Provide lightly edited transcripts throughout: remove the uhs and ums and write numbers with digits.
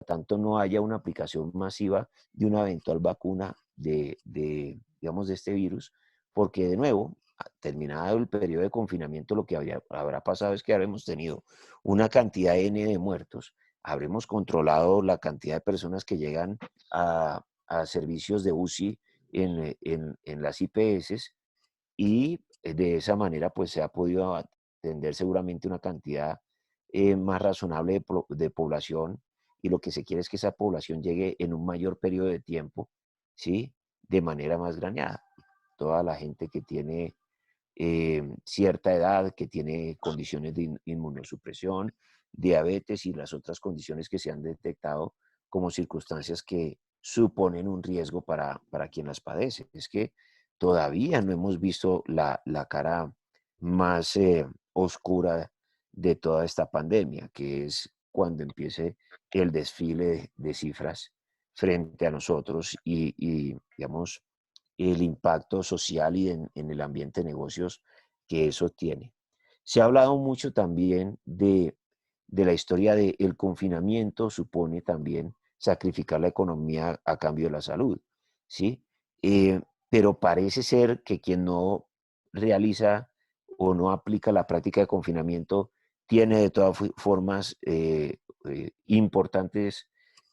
tanto no haya una aplicación masiva de una eventual vacuna digamos, de este virus, porque de nuevo, terminado el periodo de confinamiento, lo que habrá pasado es que habremos tenido una cantidad N de muertos, habremos controlado la cantidad de personas que llegan a servicios de UCI en las IPS, y de esa manera pues se ha podido atender seguramente una cantidad más razonable de población, y lo que se quiere es que esa población llegue en un mayor periodo de tiempo, ¿sí? De manera más graneada. Toda la gente que tiene cierta edad, que tiene condiciones de inmunosupresión, diabetes y las otras condiciones que se han detectado como circunstancias que suponen un riesgo para quien las padece. Es que todavía no hemos visto la cara más oscura de toda esta pandemia, que es cuando empiece el desfile de cifras frente a nosotros digamos, el impacto social y en el ambiente de negocios que eso tiene. Se ha hablado mucho también de la historia del confinamiento, supone también sacrificar la economía a cambio de la salud, ¿sí? Pero parece ser que quien no realiza o no aplica la práctica de confinamiento tiene de todas formas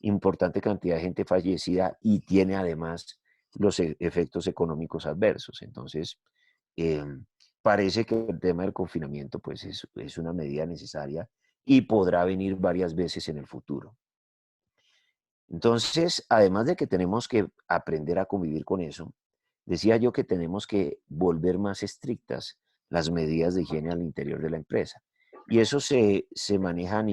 importante cantidad de gente fallecida, y tiene además los efectos económicos adversos. Entonces, eh, parece que el tema del confinamiento pues es una medida necesaria y podrá venir varias veces en el futuro. Entonces, además de que tenemos que aprender a convivir con eso, decía yo que tenemos que volver más estrictas las medidas de higiene al interior de la empresa. Y eso se maneja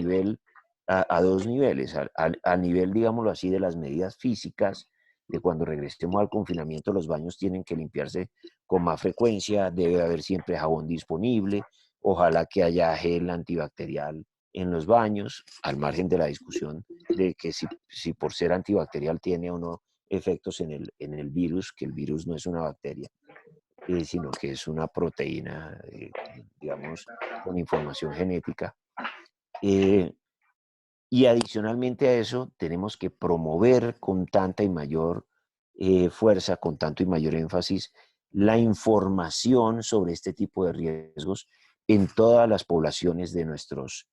a dos niveles, al nivel, digámoslo así, de las medidas físicas, de cuando regresemos al confinamiento, los baños tienen que limpiarse con más frecuencia, debe haber siempre jabón disponible, ojalá que haya gel antibacterial en los baños, al margen de la discusión de que si por ser antibacterial tiene o no efectos en el virus, que el virus no es una bacteria, sino que es una proteína, digamos, con información genética. Eh, y adicionalmente a eso, tenemos que promover con tanta y mayor fuerza, con tanto y mayor énfasis, la información sobre este tipo de riesgos en todas las poblaciones de nuestras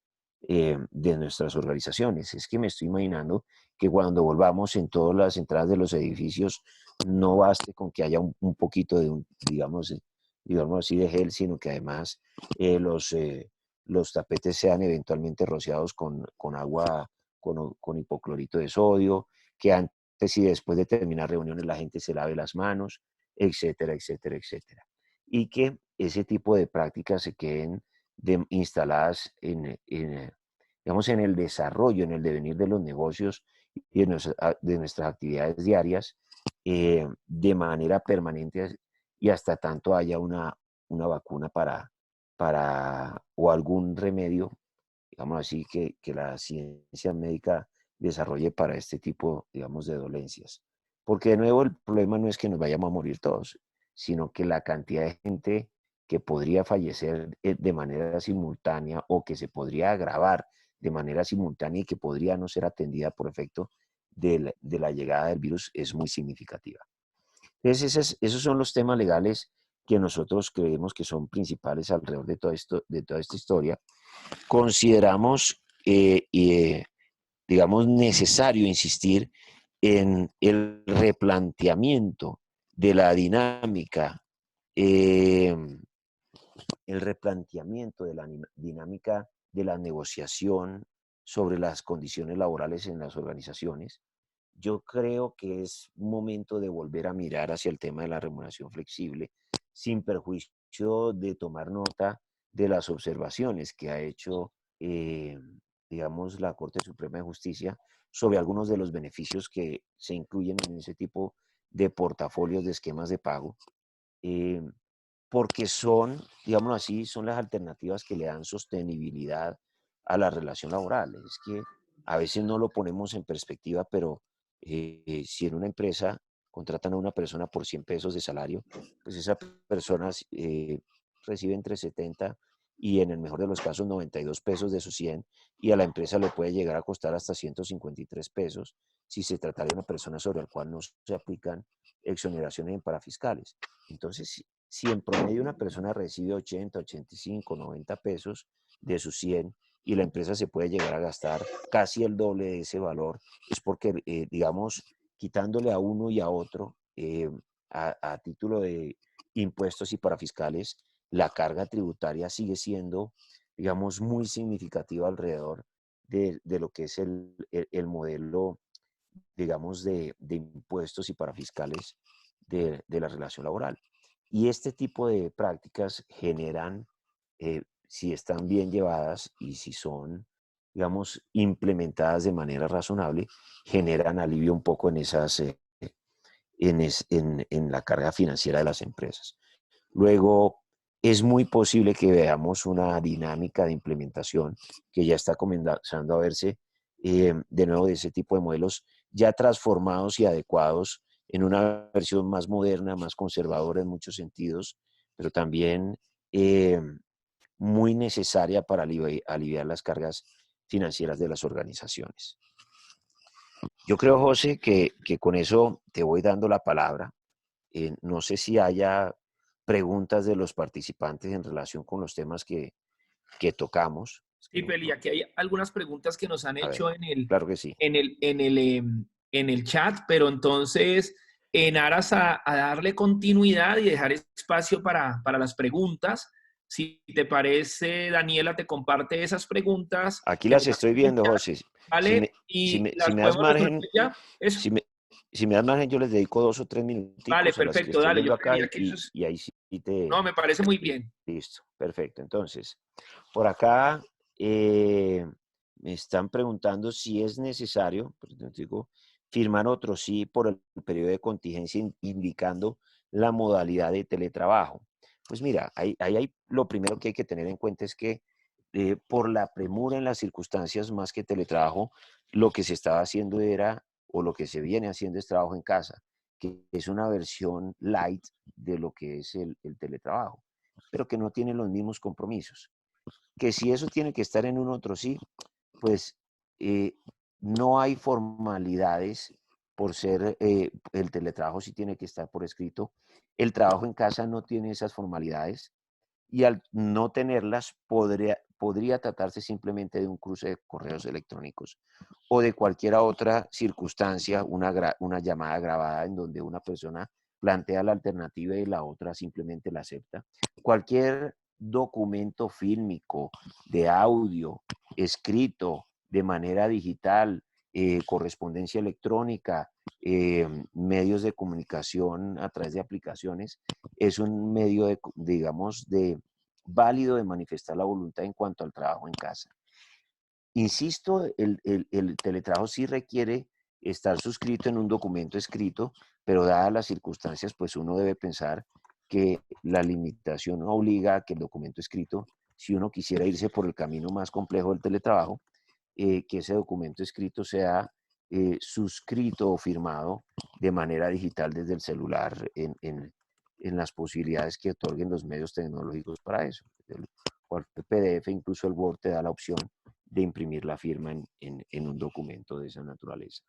organizaciones. Es que me estoy imaginando que cuando volvamos, en todas las entradas de los edificios, no baste con que haya un poquito digamos así, de gel, sino que además los tapetes sean eventualmente rociados con agua, con hipoclorito de sodio, que antes y después de terminar reuniones la gente se lave las manos, etcétera, etcétera, etcétera. Y que ese tipo de prácticas se queden instaladas digamos, en el desarrollo, en el devenir de los negocios y de nuestras actividades diarias, de manera permanente, y hasta tanto haya una vacuna o algún remedio, digamos así, que la ciencia médica desarrolle para este tipo, digamos, de dolencias. Porque de nuevo el problema no es que nos vayamos a morir todos, sino que la cantidad de gente que podría fallecer de manera simultánea, o que se podría agravar de manera simultánea y que podría no ser atendida por efecto de la llegada del virus, es muy significativa. Entonces, esos son los temas legales que nosotros creemos que son principales alrededor de todo esto, de toda esta historia. Consideramos, digamos, necesario insistir en el replanteamiento de la dinámica, eh, el replanteamiento de la dinámica de la negociación sobre las condiciones laborales en las organizaciones. Yo creo que es momento de volver a mirar hacia el tema de la remuneración flexible, sin perjuicio de tomar nota de las observaciones que ha hecho, digamos, la Corte Suprema de Justicia sobre algunos de los beneficios que se incluyen en ese tipo de portafolios de esquemas de pago, eh, porque son, digámoslo así, son las alternativas que le dan sostenibilidad a la relación laboral. Es que a veces no lo ponemos en perspectiva, pero si en una empresa contratan a una persona por 100 pesos de salario, pues esa persona recibe entre 70 y en el mejor de los casos 92 pesos de esos 100, y a la empresa le puede llegar a costar hasta 153 pesos si se trata de una persona sobre la cual no se aplican exoneraciones en parafiscales. Entonces, si en promedio una persona recibe 80, 85, 90 pesos de sus 100 y la empresa se puede llegar a gastar casi el doble de ese valor, es porque, digamos, quitándole a uno y a otro, a título de impuestos y parafiscales, la carga tributaria sigue siendo, digamos, muy significativa alrededor de lo que es el modelo, digamos, de impuestos y parafiscales de la relación laboral. Y este tipo de prácticas generan, si están bien llevadas y si son, digamos, implementadas de manera razonable, generan alivio un poco en esas, en la carga financiera de las empresas. Luego, es muy posible que veamos una dinámica de implementación que ya está comenzando a verse, de nuevo, de ese tipo de modelos ya transformados y adecuados en una versión más moderna, más conservadora en muchos sentidos, pero también eh, muy necesaria para aliviar las cargas financieras de las organizaciones. Yo creo, José, que con eso te voy dando la palabra. No sé si haya preguntas de los participantes en relación con los temas que tocamos. Es que Sí, Feli, aquí hay algunas preguntas que nos han a ver, hecho claro que sí. en el chat, pero entonces, en aras a darle continuidad y dejar espacio para las preguntas, si te parece, Daniela te comparte esas preguntas Aquí que las nos han estoy hecho en el viendo, chat, José. Si ¿vale? me, si Y me, si las me das podemos resolver margen, ya. Eso. si me, si me das margen, yo les dedico 2 o 3 Vale, minuticos a las que perfecto, estoy dale. Yo viendo acá creería y, que eso y, es. y ahí sí te... No, me parece muy bien. Listo, perfecto. Entonces, por acá me están preguntando si es necesario, pues, digo, firmar otro sí por el periodo de contingencia indicando la modalidad de teletrabajo. Pues mira, lo primero que hay que tener en cuenta es que por la premura en las circunstancias más que teletrabajo, lo que se estaba haciendo era, o lo que se viene haciendo es trabajo en casa, que es una versión light de lo que es el teletrabajo, pero que no tiene los mismos compromisos. Que si eso tiene que estar en un otro sí, pues eh, no hay formalidades por ser, el teletrabajo sí tiene que estar por escrito, el trabajo en casa no tiene esas formalidades y al no tenerlas podría tratarse simplemente de un cruce de correos electrónicos o de cualquier otra circunstancia, una llamada grabada en donde una persona plantea la alternativa y la otra simplemente la acepta. Cualquier documento fílmico, de audio, escrito de manera digital, correspondencia electrónica, medios de comunicación a través de aplicaciones, es un medio, digamos, de válido de manifestar la voluntad en cuanto al trabajo en casa. Insisto, el teletrabajo sí requiere estar suscrito en un documento escrito, pero dadas las circunstancias, pues uno debe pensar que la limitación obliga a que el documento escrito, si uno quisiera irse por el camino más complejo del teletrabajo, que ese documento escrito sea suscrito o firmado de manera digital desde el celular en las posibilidades que otorguen los medios tecnológicos para eso. El PDF, incluso el Word, te da la opción de imprimir la firma en un documento de esa naturaleza.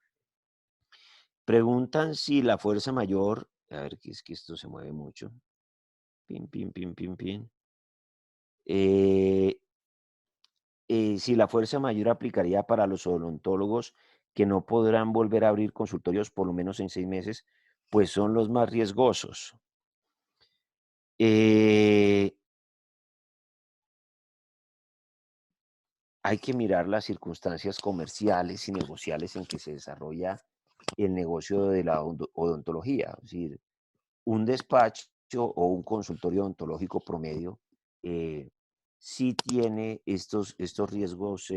Preguntan si la fuerza mayor, a ver, que es que esto se mueve mucho. Pin, pin, pin, pin, pin. Eh, si la fuerza mayor aplicaría para los odontólogos que no podrán volver a abrir consultorios por lo menos en 6 meses, pues son los más riesgosos. Eh, Hay que mirar las circunstancias comerciales y negociales en que se desarrolla el negocio de la odontología. Es decir, un despacho o un consultorio odontológico promedio sí tiene estos riesgos,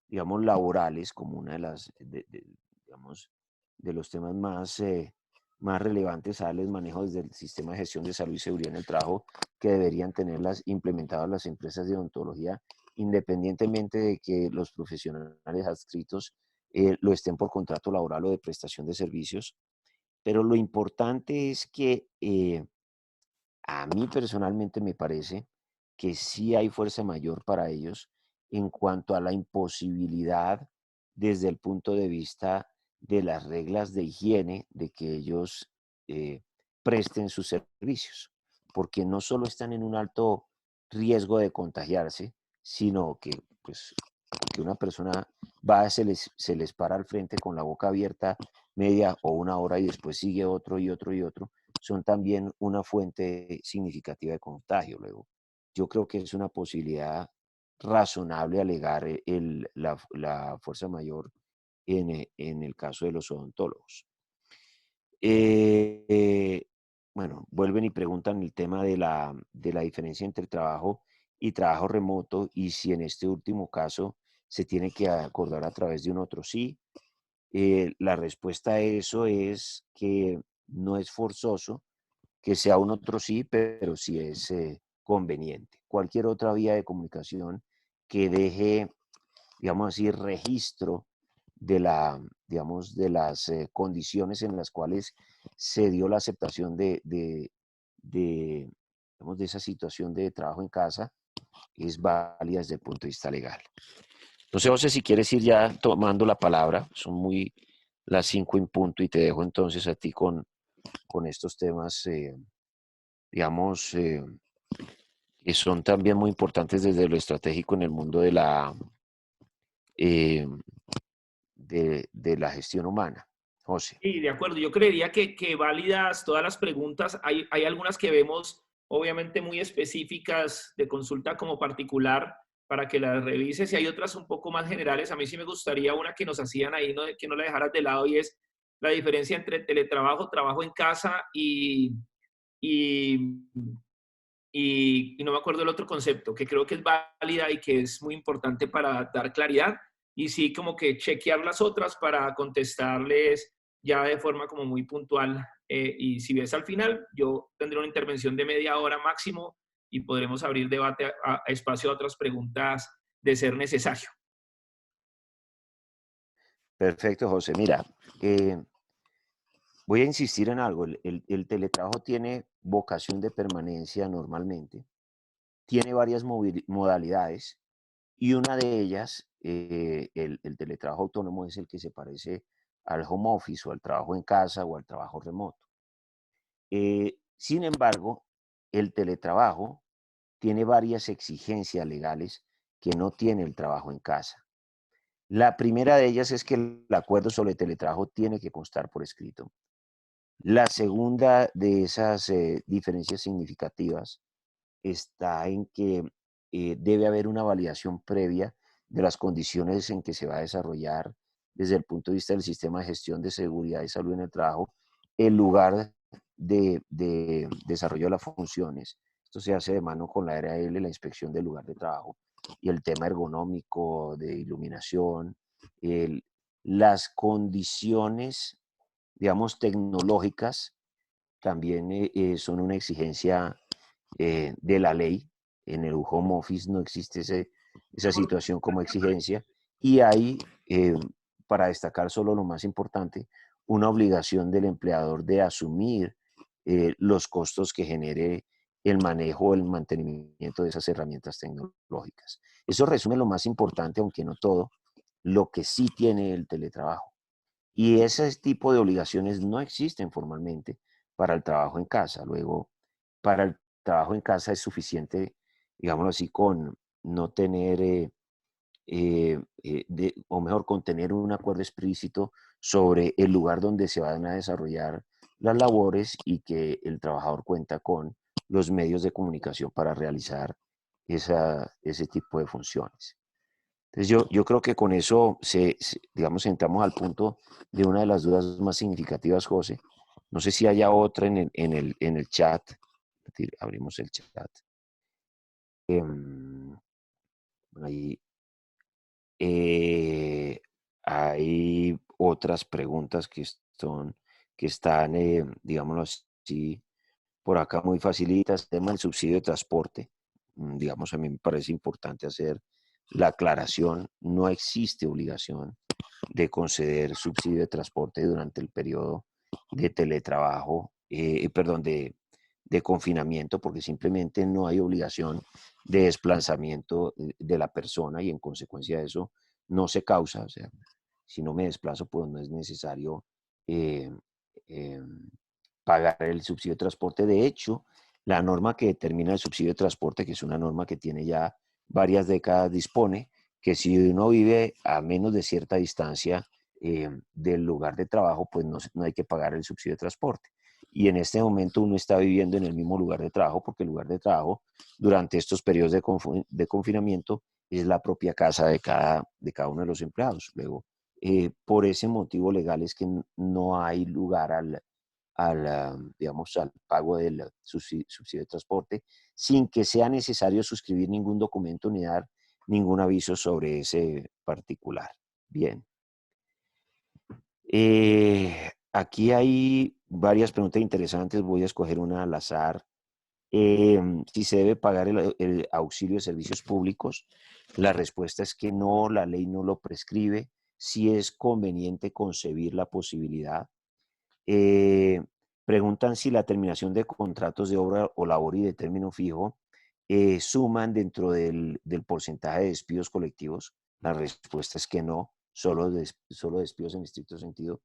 digamos, laborales como una de las, digamos, de los temas más relevantes a darles manejo desde el sistema de gestión de salud y seguridad en el trabajo que deberían tenerlas implementadas las empresas de odontología, independientemente de que los profesionales adscritos lo estén por contrato laboral o de prestación de servicios. Pero lo importante es que a mí personalmente me parece que sí hay fuerza mayor para ellos en cuanto a la imposibilidad desde el punto de vista de las reglas de higiene de que ellos eh, presten sus servicios, porque no solo están en un alto riesgo de contagiarse, sino que pues que una persona va, se les para al frente con la boca abierta media o una hora y después sigue otro y otro y otro, son también una fuente significativa de contagio. Luego, yo creo que es una posibilidad razonable alegar la fuerza mayor en el caso de los odontólogos. Eh, bueno, vuelven y preguntan el tema de la diferencia entre trabajo y trabajo remoto y si en este último caso se tiene que acordar a través de un otro sí. La respuesta a eso es que no es forzoso que sea un otro sí, pero sí es conveniente. Cualquier otra vía de comunicación que deje, digamos así, registro de digamos, de las condiciones en las cuales se dio la aceptación de, digamos, de esa situación de trabajo en casa es válida desde el punto de vista legal. No sé, José, si quieres ir ya tomando la palabra, son muy las 5 en punto y te dejo entonces a ti con estos temas, digamos, que son también muy importantes desde lo estratégico en el mundo eh, de la gestión humana. José. Sí, de acuerdo. Yo creería que válidas todas las preguntas. Hay algunas que vemos obviamente muy específicas de consulta como particular para que las revises y hay otras un poco más generales. A mí sí me gustaría una que nos hacían ahí, ¿no? Que no la dejaras de lado y es la diferencia entre teletrabajo, trabajo en casa y, y no me acuerdo el otro concepto, que creo que es válida y que es muy importante para dar claridad. Y sí, como que chequear las otras para contestarles ya de forma como muy puntual. Y si ves al final, yo tendré una intervención de media hora máximo y podremos abrir debate a espacio a otras preguntas de ser necesario. Perfecto, José. Mira, voy a insistir en algo. El teletrabajo tiene vocación de permanencia normalmente. Tiene varias modalidades y una de ellas, el teletrabajo autónomo, es el que se parece al home office o al trabajo en casa o al trabajo remoto. Sin embargo, el teletrabajo tiene varias exigencias legales que no tiene el trabajo en casa. La primera de ellas es que el acuerdo sobre teletrabajo tiene que constar por escrito. La segunda de esas diferencias significativas está en que debe haber una validación previa de las condiciones en que se va a desarrollar desde el punto de vista del sistema de gestión de seguridad y salud en el trabajo, el lugar de desarrollo de las funciones. Esto se hace de mano con la RAL, la inspección del lugar de trabajo, y el tema ergonómico de iluminación, el, las condiciones, digamos, tecnológicas también son una exigencia de la ley. En el home office no existe esa situación como exigencia y hay, para destacar solo lo más importante, una obligación del empleador de asumir los costos que genere el manejo o el mantenimiento de esas herramientas tecnológicas. Eso resume lo más importante, aunque no todo, lo que sí tiene el teletrabajo. Y ese tipo de obligaciones no existen formalmente para el trabajo en casa. Luego, para el trabajo en casa es suficiente, digámoslo así, con no tener, o mejor, con tener un acuerdo explícito sobre el lugar donde se van a desarrollar las labores y que el trabajador cuenta con los medios de comunicación para realizar ese tipo de funciones. Entonces yo creo que con eso, digamos, entramos al punto de una de las dudas más significativas, José. No sé si haya otra en el chat. Abrimos el chat. Em, ahí, eh, hay otras preguntas que están, digámoslo así, por acá muy facilitas. El tema del subsidio de transporte. Digamos, a mí me parece importante hacer la aclaración. No existe obligación de conceder subsidio de transporte durante el periodo de teletrabajo, perdón, de confinamiento, porque simplemente no hay obligación de desplazamiento de la persona y en consecuencia de eso no se causa. O sea, si no me desplazo, pues no es necesario eh, eh, pagar el subsidio de transporte. De hecho, la norma que determina el subsidio de transporte, que es una norma que tiene ya varias décadas, dispone que si uno vive a menos de cierta distancia del lugar de trabajo, pues no hay que pagar el subsidio de transporte. Y en este momento uno está viviendo en el mismo lugar de trabajo porque el lugar de trabajo durante estos periodos de confinamiento es la propia casa de cada uno de los empleados. Luego, por ese motivo legal es que no hay lugar digamos, al pago del subsidio de transporte sin que sea necesario suscribir ningún documento ni dar ningún aviso sobre ese particular. Bien. Aquí hay varias preguntas interesantes. Voy a escoger una al azar. Si se debe pagar el auxilio de servicios públicos, la respuesta es que no, la ley no lo prescribe. Si es conveniente concebir la posibilidad. Eh, Preguntan si la terminación de contratos de obra o labor y de término fijo suman dentro del porcentaje de despidos colectivos. La respuesta es que no, solo despidos en estricto sentido.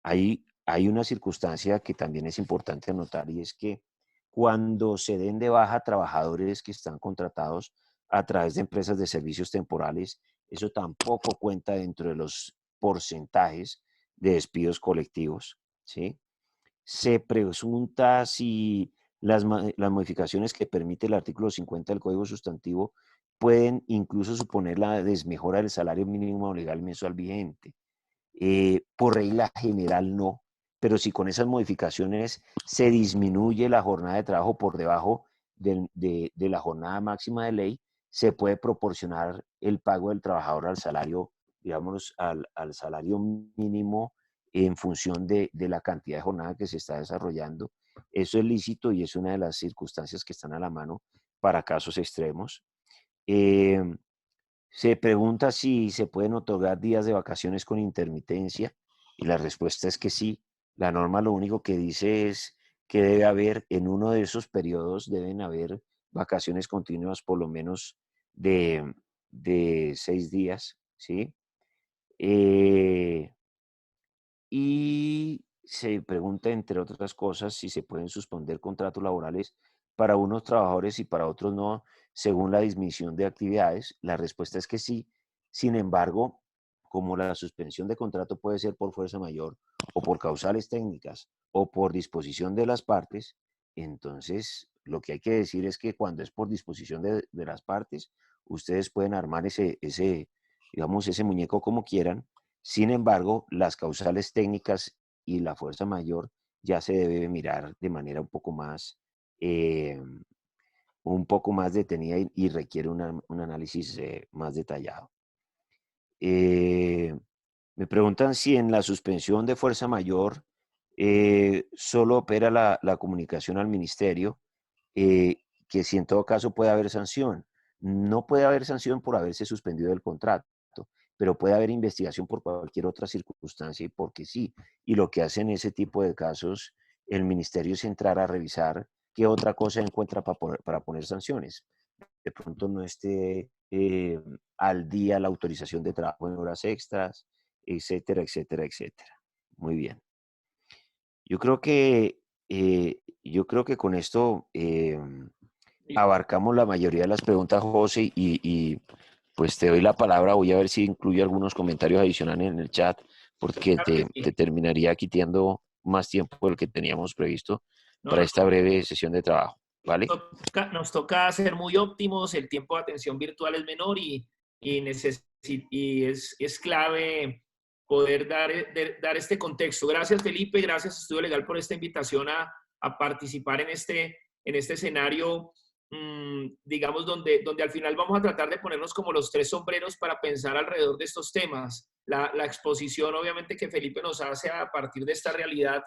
Hay una circunstancia que también es importante anotar y es que cuando se den de baja trabajadores que están contratados a través de empresas de servicios temporales, eso tampoco cuenta dentro de los porcentajes de despidos colectivos, ¿sí? Se pregunta si las modificaciones que permite el artículo 50 del Código Sustantivo pueden incluso suponer la desmejora del salario mínimo legal mensual vigente. Por regla general no, pero si con esas modificaciones se disminuye la jornada de trabajo por debajo de la jornada máxima de ley, se puede proporcionar el pago del trabajador al salario, digamos, al salario mínimo en función de la cantidad de jornada que se está desarrollando. Eso es lícito y es una de las circunstancias que están a la mano para casos extremos. Eh, Se pregunta si se pueden otorgar días de vacaciones con intermitencia y la respuesta es que sí. La norma lo único que dice es que debe haber, en uno de esos periodos, deben haber vacaciones continuas por lo menos de 6 días, ¿sí? Eh, y se pregunta, entre otras cosas, si se pueden suspender contratos laborales para unos trabajadores y para otros no, según la disminución de actividades. La respuesta es que sí. Sin embargo, como la suspensión de contrato puede ser por fuerza mayor o por causales técnicas o por disposición de las partes, entonces lo que hay que decir es que cuando es por disposición de las partes, ustedes pueden armar digamos, ese muñeco como quieran. Sin embargo, las causales técnicas y la fuerza mayor ya se debe mirar de manera eh, un poco más detenida y requiere un análisis más detallado. Eh, Me preguntan si en la suspensión de fuerza mayor solo opera la comunicación al ministerio, que si en todo caso puede haber sanción. No puede haber sanción por haberse suspendido el contrato, pero puede haber investigación por cualquier otra circunstancia y porque sí. Y lo que hace en ese tipo de casos el ministerio es entrar a revisar qué otra cosa encuentra para poner sanciones. De pronto no esté al día la autorización de trabajo en horas extras, etcétera, etcétera, etcétera. Muy bien. Yo creo que, yo creo que con esto abarcamos la mayoría de las preguntas, José, pues te doy la palabra. Voy a ver si incluyo algunos comentarios adicionales en el chat, porque Claro que te sí. terminaría quitando más tiempo del que teníamos previsto No, para no, esta breve sesión de trabajo. ¿Vale? nos toca ser muy óptimos, el tiempo de atención virtual es menor y es clave poder dar este contexto. Gracias, Felipe, gracias, Estudio Legal, por esta invitación a participar en este escenario, digamos, donde al final vamos a tratar de ponernos como los tres sombreros para pensar alrededor de estos temas. La exposición, obviamente, que Felipe nos hace a partir de esta realidad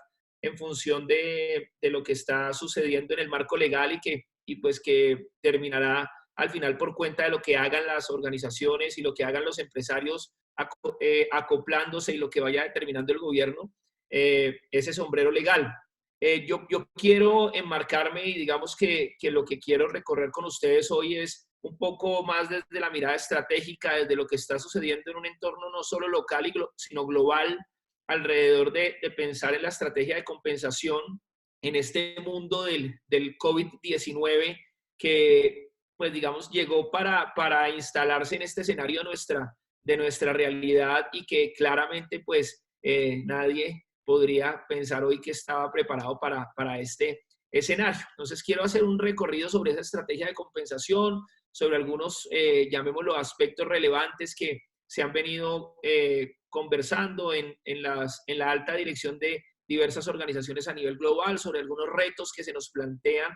en función de lo que está sucediendo en el marco legal y pues que terminará al final por cuenta de lo que hagan las organizaciones y lo que hagan los empresarios acoplándose y lo que vaya determinando el gobierno, ese sombrero legal. Yo quiero enmarcarme y digamos que lo que quiero recorrer con ustedes hoy es un poco más desde la mirada estratégica, desde lo que está sucediendo en un entorno no solo local, sino global, alrededor de pensar en la estrategia de compensación en este mundo del COVID-19 que, pues digamos, llegó para instalarse en este escenario de nuestra realidad y que claramente, pues, nadie podría pensar hoy que estaba preparado para este escenario. Entonces, quiero hacer un recorrido sobre esa estrategia de compensación, sobre algunos, llamémoslo, aspectos relevantes que se han venido conversando en la alta dirección de diversas organizaciones a nivel global, sobre algunos retos que se nos plantean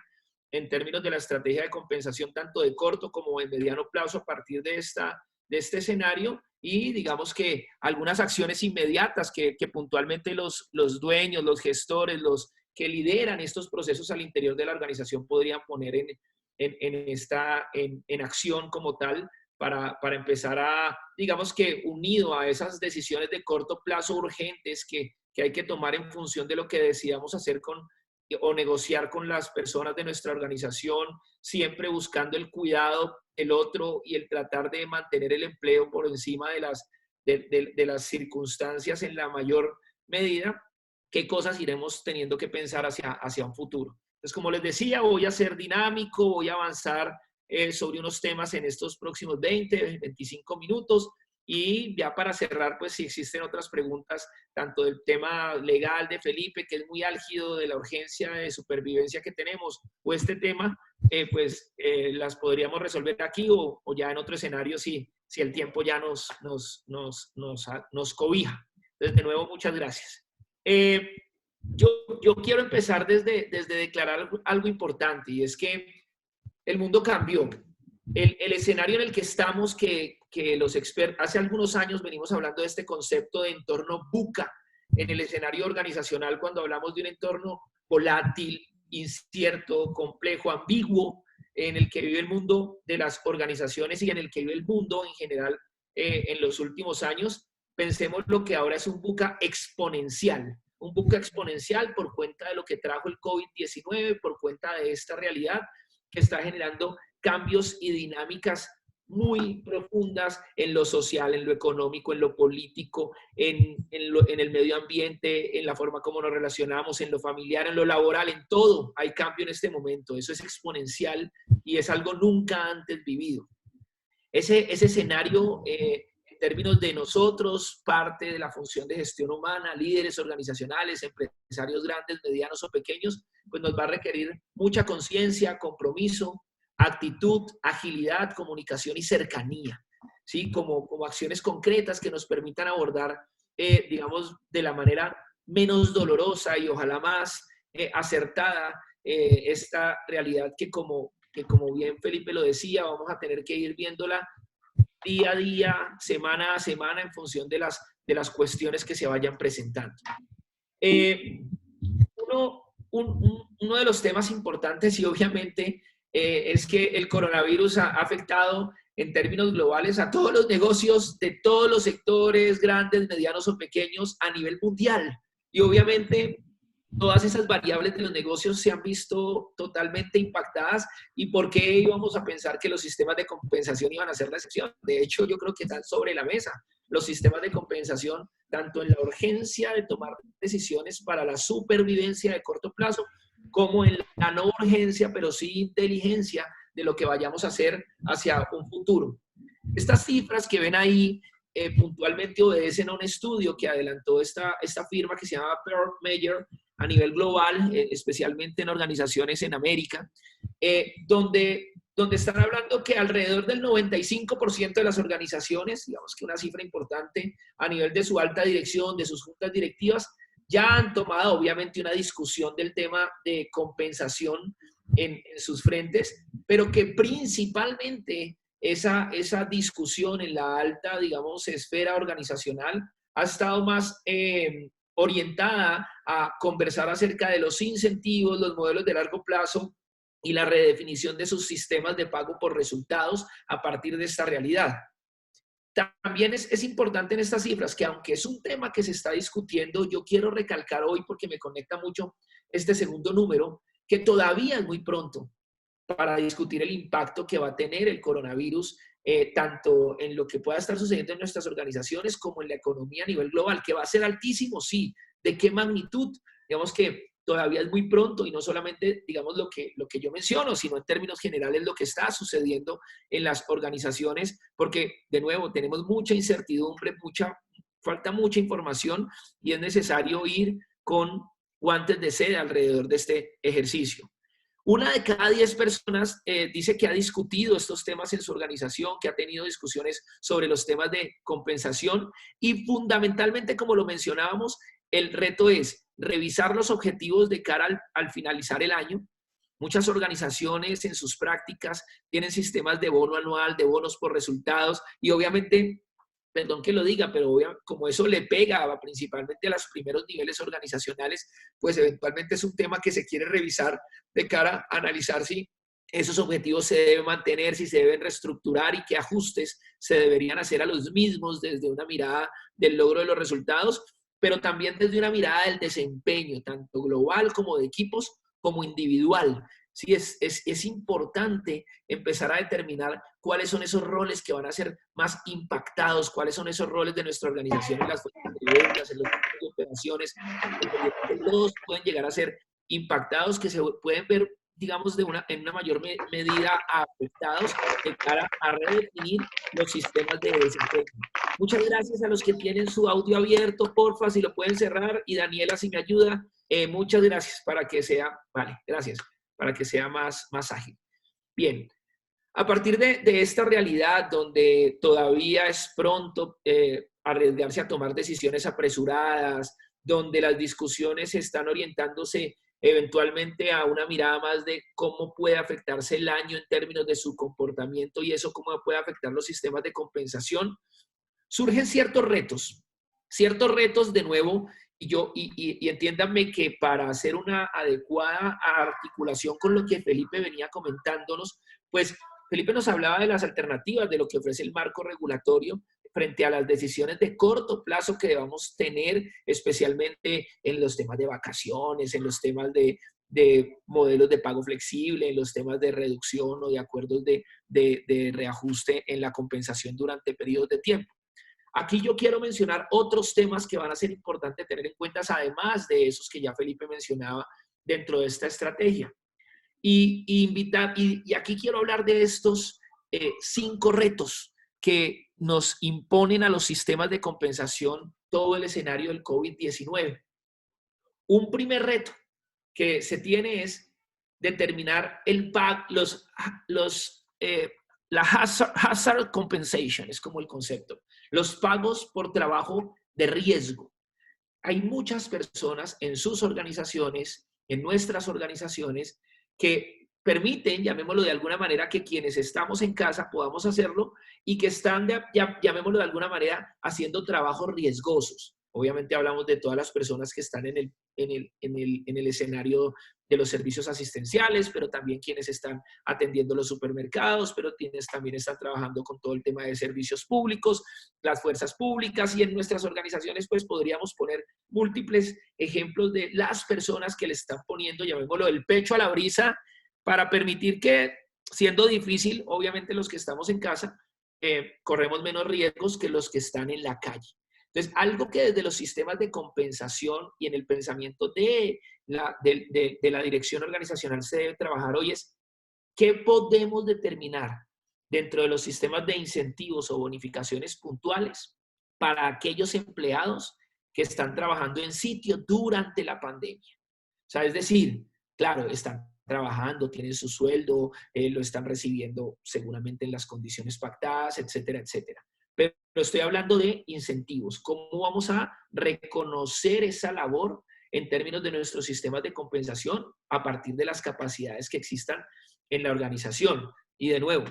en términos de la estrategia de compensación, tanto de corto como de mediano plazo a partir de este escenario y digamos que algunas acciones inmediatas que puntualmente los dueños, los gestores, los que lideran estos procesos al interior de la organización podrían poner en acción como tal para empezar a, digamos que unido a esas decisiones de corto plazo urgentes que hay que tomar en función de lo que decidamos hacer o negociar con las personas de nuestra organización, siempre buscando el cuidado del otro y el tratar de mantener el empleo por encima de las circunstancias en la mayor medida, qué cosas iremos teniendo que pensar hacia un futuro. Entonces, como les decía, voy a ser dinámico, voy a avanzar sobre unos temas en estos próximos 20, 25 minutos. Y ya para cerrar, pues si existen otras preguntas, tanto del tema legal de Felipe, que es muy álgido, de la urgencia de supervivencia que tenemos, o este tema, las podríamos resolver aquí o ya en otro escenario si el tiempo ya nos cobija. Entonces, de nuevo, muchas gracias. Eh, yo quiero empezar desde declarar algo importante, y es que el mundo cambió. El escenario en el que estamos, que los expertos, hace algunos años venimos hablando de este concepto de entorno VUCA en el escenario organizacional, cuando hablamos de un entorno volátil, incierto, complejo, ambiguo, en el que vive el mundo de las organizaciones y en el que vive el mundo en general en los últimos años. Pensemos lo que ahora es un VUCA exponencial. Un VUCA exponencial por cuenta de lo que trajo el COVID-19, por cuenta de esta realidad que está generando cambios y dinámicas muy profundas en lo social, en lo económico, en lo político, en el medio ambiente, en la forma como nos relacionamos, en lo familiar, en lo laboral, en todo hay cambio en este momento. Eso es exponencial y es algo nunca antes vivido. Ese escenario, en términos de nosotros, parte de la función de gestión humana, líderes organizacionales, empresarios grandes, medianos o pequeños, pues nos va a requerir mucha conciencia, compromiso, actitud, agilidad, comunicación y cercanía, ¿sí? Como acciones concretas que nos permitan abordar, digamos, de la manera menos dolorosa y ojalá más acertada esta realidad que como bien Felipe lo decía, vamos a tener que ir viéndola día a día, semana a semana, en función de las cuestiones que se vayan presentando. Uno de los temas importantes y obviamente es que el coronavirus ha afectado en términos globales a todos los negocios de todos los sectores, grandes, medianos o pequeños, a nivel mundial. Y obviamente todas esas variables de los negocios se han visto totalmente impactadas. ¿Y por qué íbamos a pensar que los sistemas de compensación iban a ser la excepción? De hecho, yo creo que están sobre la mesa los sistemas de compensación, tanto en la urgencia de tomar decisiones para la supervivencia de corto plazo, como en la no urgencia, pero sí inteligencia de lo que vayamos a hacer hacia un futuro. Estas cifras que ven ahí puntualmente obedecen a un estudio que adelantó esta firma que se llama Pearl Meyer a nivel global, especialmente en organizaciones en América, donde están hablando que alrededor del 95% de las organizaciones, digamos que una cifra importante a nivel de su alta dirección, de sus juntas directivas, ya han tomado obviamente una discusión del tema de compensación en sus frentes, pero que principalmente esa discusión en la alta, digamos, esfera organizacional ha estado más orientada a conversar acerca de los incentivos, los modelos de largo plazo y la redefinición de sus sistemas de pago por resultados a partir de esta realidad. También es importante en estas cifras que aunque es un tema que se está discutiendo, yo quiero recalcar hoy porque me conecta mucho este segundo número, que todavía es muy pronto para discutir el impacto que va a tener el coronavirus, tanto en lo que pueda estar sucediendo en nuestras organizaciones como en la economía a nivel global, que va a ser altísimo, sí. ¿De qué magnitud? Digamos que todavía es muy pronto y no solamente, digamos, lo que yo menciono, sino en términos generales lo que está sucediendo en las organizaciones, porque, de nuevo, tenemos mucha incertidumbre, falta mucha información y es necesario ir con guantes de seda alrededor de este ejercicio. Una de cada 10 personas dice que ha discutido estos temas en su organización, que ha tenido discusiones sobre los temas de compensación y fundamentalmente, como lo mencionábamos, el reto es revisar los objetivos de cara al finalizar el año. Muchas organizaciones en sus prácticas tienen sistemas de bono anual, de bonos por resultados y obviamente, perdón que lo diga, pero como eso le pega principalmente a los primeros niveles organizacionales, pues eventualmente es un tema que se quiere revisar de cara a analizar si esos objetivos se deben mantener, si se deben reestructurar y qué ajustes se deberían hacer a los mismos desde una mirada del logro de los resultados, pero también desde una mirada del desempeño, tanto global como de equipos, como individual. Sí, es importante empezar a determinar cuáles son esos roles que van a ser más impactados, cuáles son esos roles de nuestra organización en las fuerzas de ventas, en los equipos de operaciones, que todos pueden llegar a ser impactados, que se pueden ver, digamos, en una mayor medida afectados de cara a redefinir los sistemas de desempeño. Muchas gracias a los que tienen su audio abierto, porfa, si lo pueden cerrar, y Daniela, si me ayuda, muchas gracias para que sea, vale, gracias, para que sea más ágil. Bien, a partir de esta realidad donde todavía es pronto arriesgarse a tomar decisiones apresuradas, donde las discusiones están orientándose eventualmente a una mirada más de cómo puede afectarse el año en términos de su comportamiento y eso cómo puede afectar los sistemas de compensación, surgen ciertos retos de nuevo, y entiéndanme que para hacer una adecuada articulación con lo que Felipe venía comentándonos, pues Felipe nos hablaba de las alternativas, de lo que ofrece el marco regulatorio frente a las decisiones de corto plazo que debamos tener, especialmente en los temas de vacaciones, en los temas de modelos de pago flexible, en los temas de reducción o de acuerdos de reajuste en la compensación durante periodos de tiempo. Aquí yo quiero mencionar otros temas que van a ser importantes tener en cuenta, además de esos que ya Felipe mencionaba dentro de esta estrategia. Y aquí quiero hablar de estos 5 retos que nos imponen a los sistemas de compensación todo el escenario del COVID-19. Un primer reto que se tiene es determinar la hazard compensation, es como el concepto, los pagos por trabajo de riesgo. Hay muchas personas en sus organizaciones, en nuestras organizaciones, que permiten, llamémoslo de alguna manera, que quienes estamos en casa podamos hacerlo y que están, llamémoslo de alguna manera, haciendo trabajos riesgosos. Obviamente hablamos de todas las personas que están en el escenario de los servicios asistenciales, pero también quienes están atendiendo los supermercados, pero quienes también están trabajando con todo el tema de servicios públicos, las fuerzas públicas, y en nuestras organizaciones pues podríamos poner múltiples ejemplos de las personas que le están poniendo, llamémoslo, el pecho a la brisa para permitir que, siendo difícil, obviamente los que estamos en casa, corremos menos riesgos que los que están en la calle. Entonces, algo que desde los sistemas de compensación y en el pensamiento de la dirección organizacional se debe trabajar hoy es qué podemos determinar dentro de los sistemas de incentivos o bonificaciones puntuales para aquellos empleados que están trabajando en sitio durante la pandemia. O sea, es decir, claro, están trabajando, tienen su sueldo, lo están recibiendo seguramente en las condiciones pactadas, etcétera, etcétera. Pero estoy hablando de incentivos. ¿Cómo vamos a reconocer esa labor en términos de nuestros sistemas de compensación a partir de las capacidades que existan en la organización? Y de nuevo,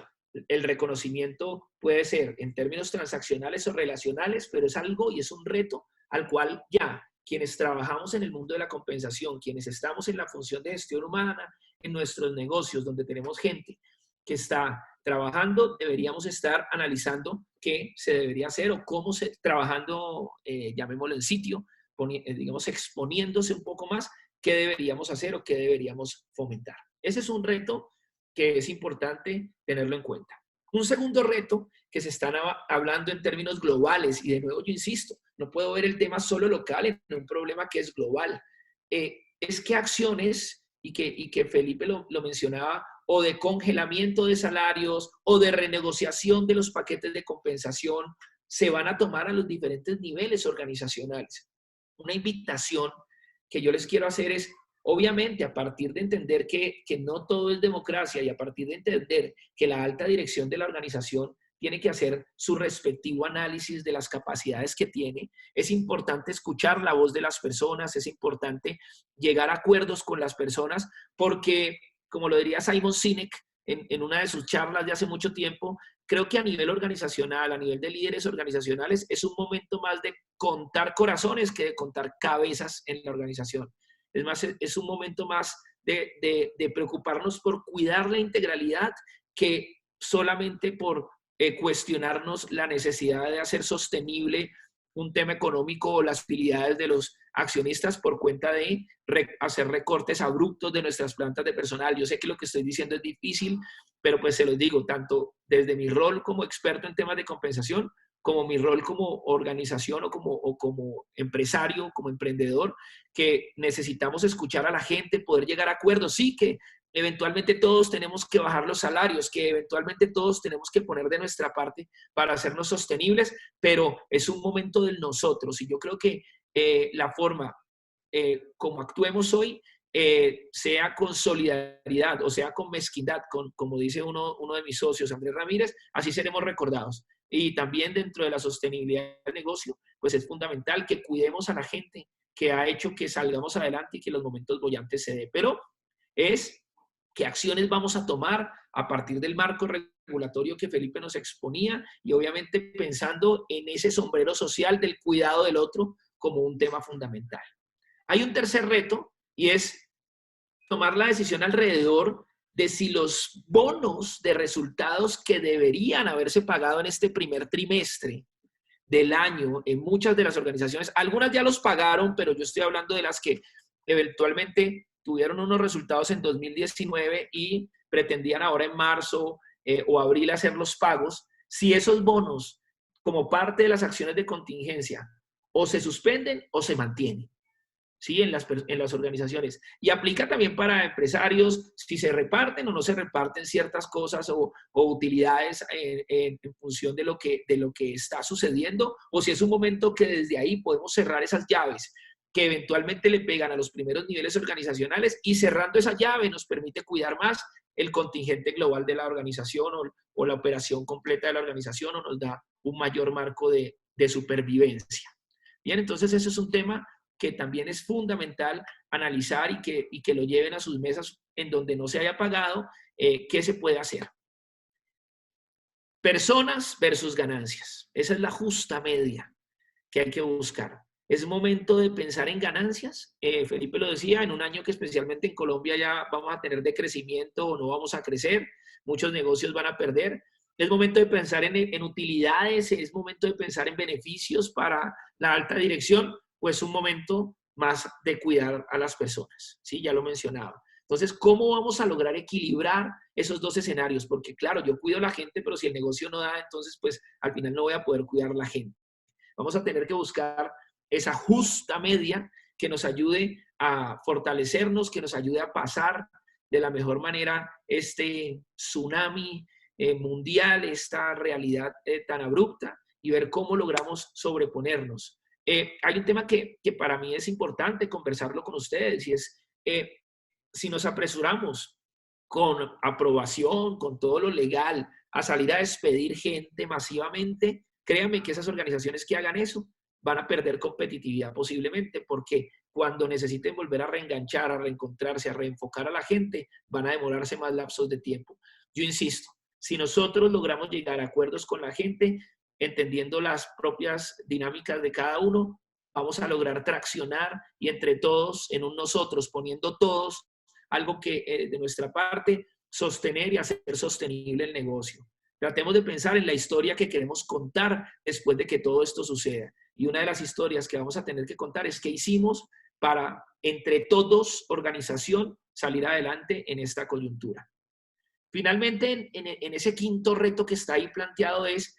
el reconocimiento puede ser en términos transaccionales o relacionales, pero es algo y es un reto al cual ya quienes trabajamos en el mundo de la compensación, quienes estamos en la función de gestión humana, en nuestros negocios donde tenemos gente que está trabajando, deberíamos estar analizando qué se debería hacer o cómo trabajando, llamémoslo en sitio, digamos, exponiéndose un poco más, qué deberíamos hacer o qué deberíamos fomentar. Ese es un reto que es importante tenerlo en cuenta. Un segundo reto que se está hablando en términos globales, y de nuevo yo insisto, no puedo ver el tema solo local en un problema que es global, es que acciones, y que Felipe lo mencionaba, o de congelamiento de salarios o de renegociación de los paquetes de compensación, se van a tomar a los diferentes niveles organizacionales. Una invitación que yo les quiero hacer es, obviamente, a partir de entender que no todo es democracia y a partir de entender que la alta dirección de la organización tiene que hacer su respectivo análisis de las capacidades que tiene, es importante escuchar la voz de las personas, es importante llegar a acuerdos con las personas, porque, como lo diría Simon Sinek en una de sus charlas de hace mucho tiempo, creo que a nivel organizacional, a nivel de líderes organizacionales, es un momento más de contar corazones que de contar cabezas en la organización. Es más, es un momento más de preocuparnos por cuidar la integralidad que solamente por cuestionarnos la necesidad de hacer sostenible un tema económico o las utilidades de los accionistas por cuenta de hacer recortes abruptos de nuestras plantas de personal. Yo sé que lo que estoy diciendo es difícil, pero pues se los digo, tanto desde mi rol como experto en temas de compensación, como mi rol como organización o como empresario, como emprendedor, que necesitamos escuchar a la gente, poder llegar a acuerdos. Sí, que eventualmente todos tenemos que bajar los salarios, que eventualmente todos tenemos que poner de nuestra parte para hacernos sostenibles, pero es un momento del nosotros. Y yo creo que la forma como actuemos hoy, sea con solidaridad o sea con mezquindad, como dice uno de mis socios, Andrés Ramírez, así seremos recordados. Y también dentro de la sostenibilidad del negocio, pues es fundamental que cuidemos a la gente que ha hecho que salgamos adelante y que los momentos bollantes se den. Pero es qué acciones vamos a tomar a partir del marco regulatorio que Felipe nos exponía y obviamente pensando en ese sombrero social del cuidado del otro como un tema fundamental. Hay un tercer reto y es tomar la decisión alrededor de si los bonos de resultados que deberían haberse pagado en este primer trimestre del año en muchas de las organizaciones, algunas ya los pagaron, pero yo estoy hablando de las que eventualmente tuvieron unos resultados en 2019 y pretendían ahora en marzo o abril hacer los pagos, si esos bonos como parte de las acciones de contingencia o se suspenden o se mantienen. ¿Sí? En las organizaciones. Y aplica también para empresarios, si se reparten o no se reparten ciertas cosas o utilidades en función de lo que está sucediendo, o si es un momento que desde ahí podemos cerrar esas llaves que eventualmente le pegan a los primeros niveles organizacionales y cerrando esa llave nos permite cuidar más el contingente global de la organización o la operación completa de la organización o nos da un mayor marco de supervivencia. Bien, entonces ese es un tema que también es fundamental analizar y que lo lleven a sus mesas en donde no se haya pagado, qué se puede hacer. Personas versus ganancias. Esa es la justa media que hay que buscar. Es momento de pensar en ganancias. Felipe lo decía, en un año que especialmente en Colombia ya vamos a tener decrecimiento o no vamos a crecer, muchos negocios van a perder. Es momento de pensar en utilidades, es momento de pensar en beneficios para la alta dirección, pues un momento más de cuidar a las personas, ¿sí? Ya lo mencionaba. Entonces, ¿cómo vamos a lograr equilibrar esos dos escenarios? Porque claro, yo cuido a la gente, pero si el negocio no da, entonces pues al final no voy a poder cuidar a la gente. Vamos a tener que buscar esa justa media que nos ayude a fortalecernos, que nos ayude a pasar de la mejor manera este tsunami mundial, esta realidad tan abrupta y ver cómo logramos sobreponernos. Hay un tema que para mí es importante conversarlo con ustedes y es si nos apresuramos con aprobación, con todo lo legal, a salir a despedir gente masivamente, créanme que esas organizaciones que hagan eso van a perder competitividad posiblemente porque cuando necesiten volver a reenganchar, a reencontrarse, a reenfocar a la gente, van a demorarse más lapsos de tiempo. Yo insisto, si nosotros logramos llegar a acuerdos con la gente, entendiendo las propias dinámicas de cada uno, vamos a lograr traccionar y entre todos, en un nosotros, poniendo todos algo que de nuestra parte, sostener y hacer sostenible el negocio. Tratemos de pensar en la historia que queremos contar después de que todo esto suceda. Y una de las historias que vamos a tener que contar es qué hicimos para entre todos, organización, salir adelante en esta coyuntura. Finalmente, en ese quinto reto que está ahí planteado es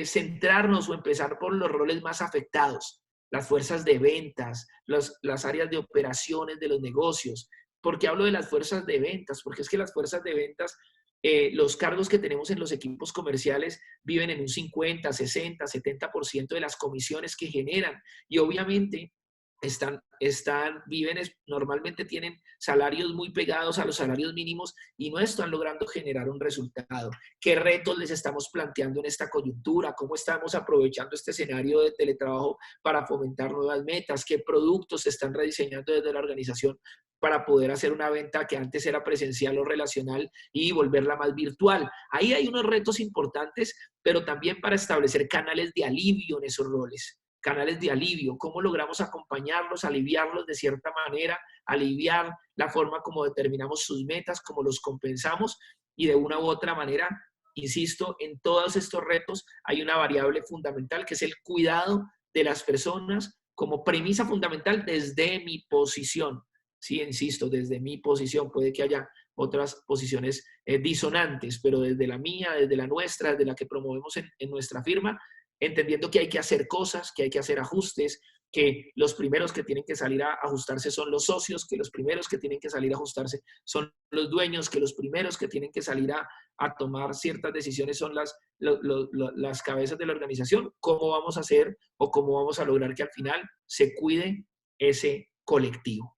centrarnos o empezar por los roles más afectados, las fuerzas de ventas, las áreas de operaciones de los negocios. ¿Por qué hablo de las fuerzas de ventas? Porque es que las fuerzas de ventas, los cargos que tenemos en los equipos comerciales viven en un 50, 60, 70% de las comisiones que generan. Y obviamente normalmente tienen salarios muy pegados a los salarios mínimos y no están logrando generar un resultado. ¿Qué retos les estamos planteando en esta coyuntura? ¿Cómo estamos aprovechando este escenario de teletrabajo para fomentar nuevas metas? ¿Qué productos se están rediseñando desde la organización para poder hacer una venta que antes era presencial o relacional y volverla más virtual? Ahí hay unos retos importantes, pero también para establecer canales de alivio en esos roles. Canales de alivio, cómo logramos acompañarlos, aliviarlos de cierta manera, aliviar la forma como determinamos sus metas, cómo los compensamos y de una u otra manera, insisto, en todos estos retos hay una variable fundamental que es el cuidado de las personas como premisa fundamental desde mi posición. Sí, insisto, desde mi posición, puede que haya otras posiciones disonantes, pero desde la mía, desde la nuestra, desde la que promovemos en nuestra firma, entendiendo que hay que hacer cosas, que hay que hacer ajustes, que los primeros que tienen que salir a ajustarse son los socios, que los primeros que tienen que salir a ajustarse son los dueños, que los primeros que tienen que salir a tomar ciertas decisiones son las cabezas de la organización. ¿Cómo vamos a hacer o cómo vamos a lograr que al final se cuide ese colectivo?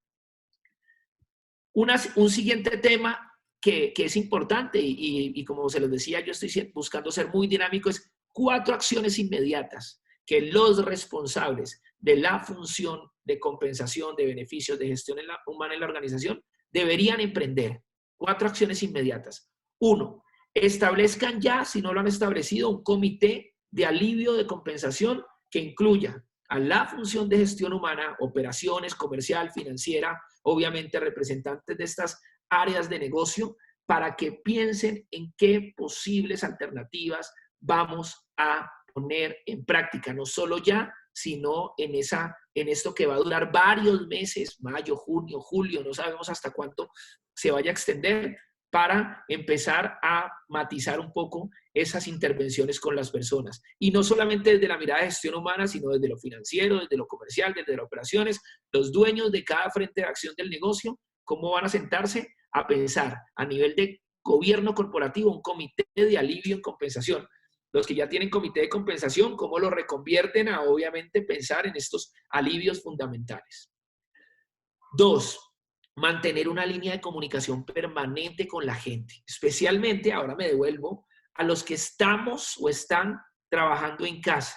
Un siguiente tema que es importante y como se los decía, yo estoy buscando ser muy dinámico, es 4 acciones inmediatas que los responsables de la función de compensación, de beneficios, de gestión humana en la organización deberían emprender. 4 acciones inmediatas. 1. Establezcan ya, si no lo han establecido, un comité de alivio de compensación que incluya a la función de gestión humana, operaciones, comercial, financiera, obviamente representantes de estas áreas de negocio, para que piensen en qué posibles alternativas vamos a poner en práctica, no solo ya, sino en esto que va a durar varios meses, mayo, junio, julio, no sabemos hasta cuánto se vaya a extender, para empezar a matizar un poco esas intervenciones con las personas. Y no solamente desde la mirada de gestión humana, sino desde lo financiero, desde lo comercial, desde las operaciones, los dueños de cada frente de acción del negocio, cómo van a sentarse a pensar a nivel de gobierno corporativo, un comité de alivio en compensación. Los que ya tienen comité de compensación, cómo lo reconvierten a, obviamente, pensar en estos alivios fundamentales. 2, mantener una línea de comunicación permanente con la gente. Especialmente, ahora me devuelvo, a los que estamos o están trabajando en casa.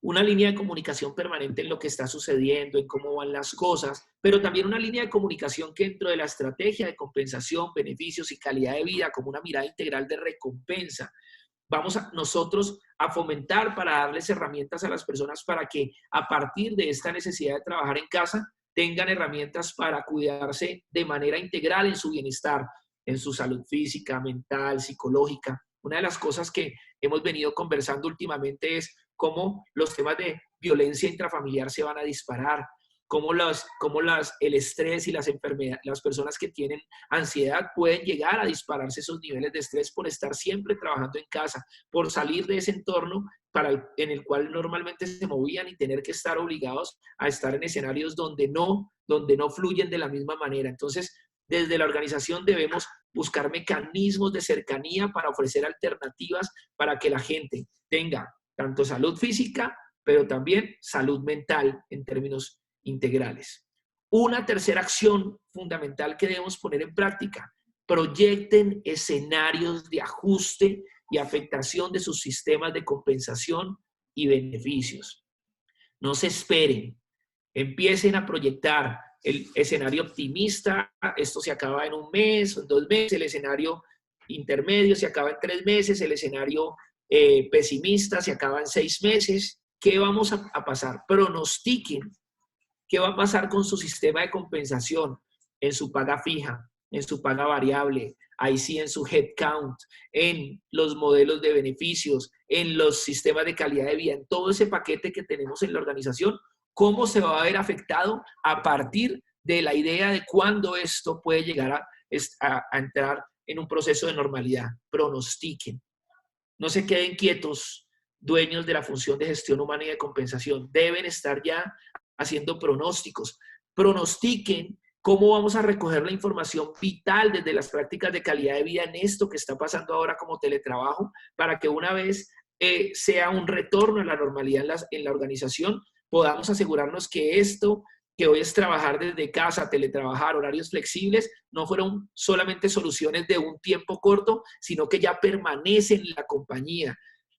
Una línea de comunicación permanente en lo que está sucediendo, en cómo van las cosas, pero también una línea de comunicación que dentro de la estrategia de compensación, beneficios y calidad de vida, como una mirada integral de recompensa, vamos nosotros a fomentar para darles herramientas a las personas para que a partir de esta necesidad de trabajar en casa, tengan herramientas para cuidarse de manera integral en su bienestar, en su salud física, mental, psicológica. Una de las cosas que hemos venido conversando últimamente es cómo los temas de violencia intrafamiliar se van a disparar, cómo el estrés y las enfermedades, las personas que tienen ansiedad pueden llegar a dispararse esos niveles de estrés por estar siempre trabajando en casa, por salir de ese entorno en el cual normalmente se movían y tener que estar obligados a estar en escenarios donde no fluyen de la misma manera. Entonces, desde la organización debemos buscar mecanismos de cercanía para ofrecer alternativas para que la gente tenga tanto salud física, pero también salud mental en términos integrales. Una tercera acción fundamental que debemos poner en práctica: proyecten escenarios de ajuste y afectación de sus sistemas de compensación y beneficios. No se esperen, empiecen a proyectar el escenario optimista, esto se acaba en un mes o en 2 meses, el escenario intermedio se acaba en 3 meses, el escenario pesimista se acaba en 6 meses. ¿Qué vamos a pasar? Pronostiquen qué va a pasar con su sistema de compensación, en su paga fija, en su paga variable, ahí sí en su headcount, en los modelos de beneficios, en los sistemas de calidad de vida, en todo ese paquete que tenemos en la organización. cómo se va a ver afectado a partir de la idea de cuándo esto puede llegar a entrar en un proceso de normalidad. Pronostiquen. No se queden quietos, dueños de la función de gestión humana y de compensación. Deben estar ya haciendo pronósticos. Pronostiquen cómo vamos a recoger la información vital desde las prácticas de calidad de vida en esto que está pasando ahora como teletrabajo, para que una vez sea un retorno a la normalidad en la organización, podamos asegurarnos que esto que hoy es trabajar desde casa, teletrabajar, horarios flexibles, no fueron solamente soluciones de un tiempo corto, sino que ya permanecen en la compañía.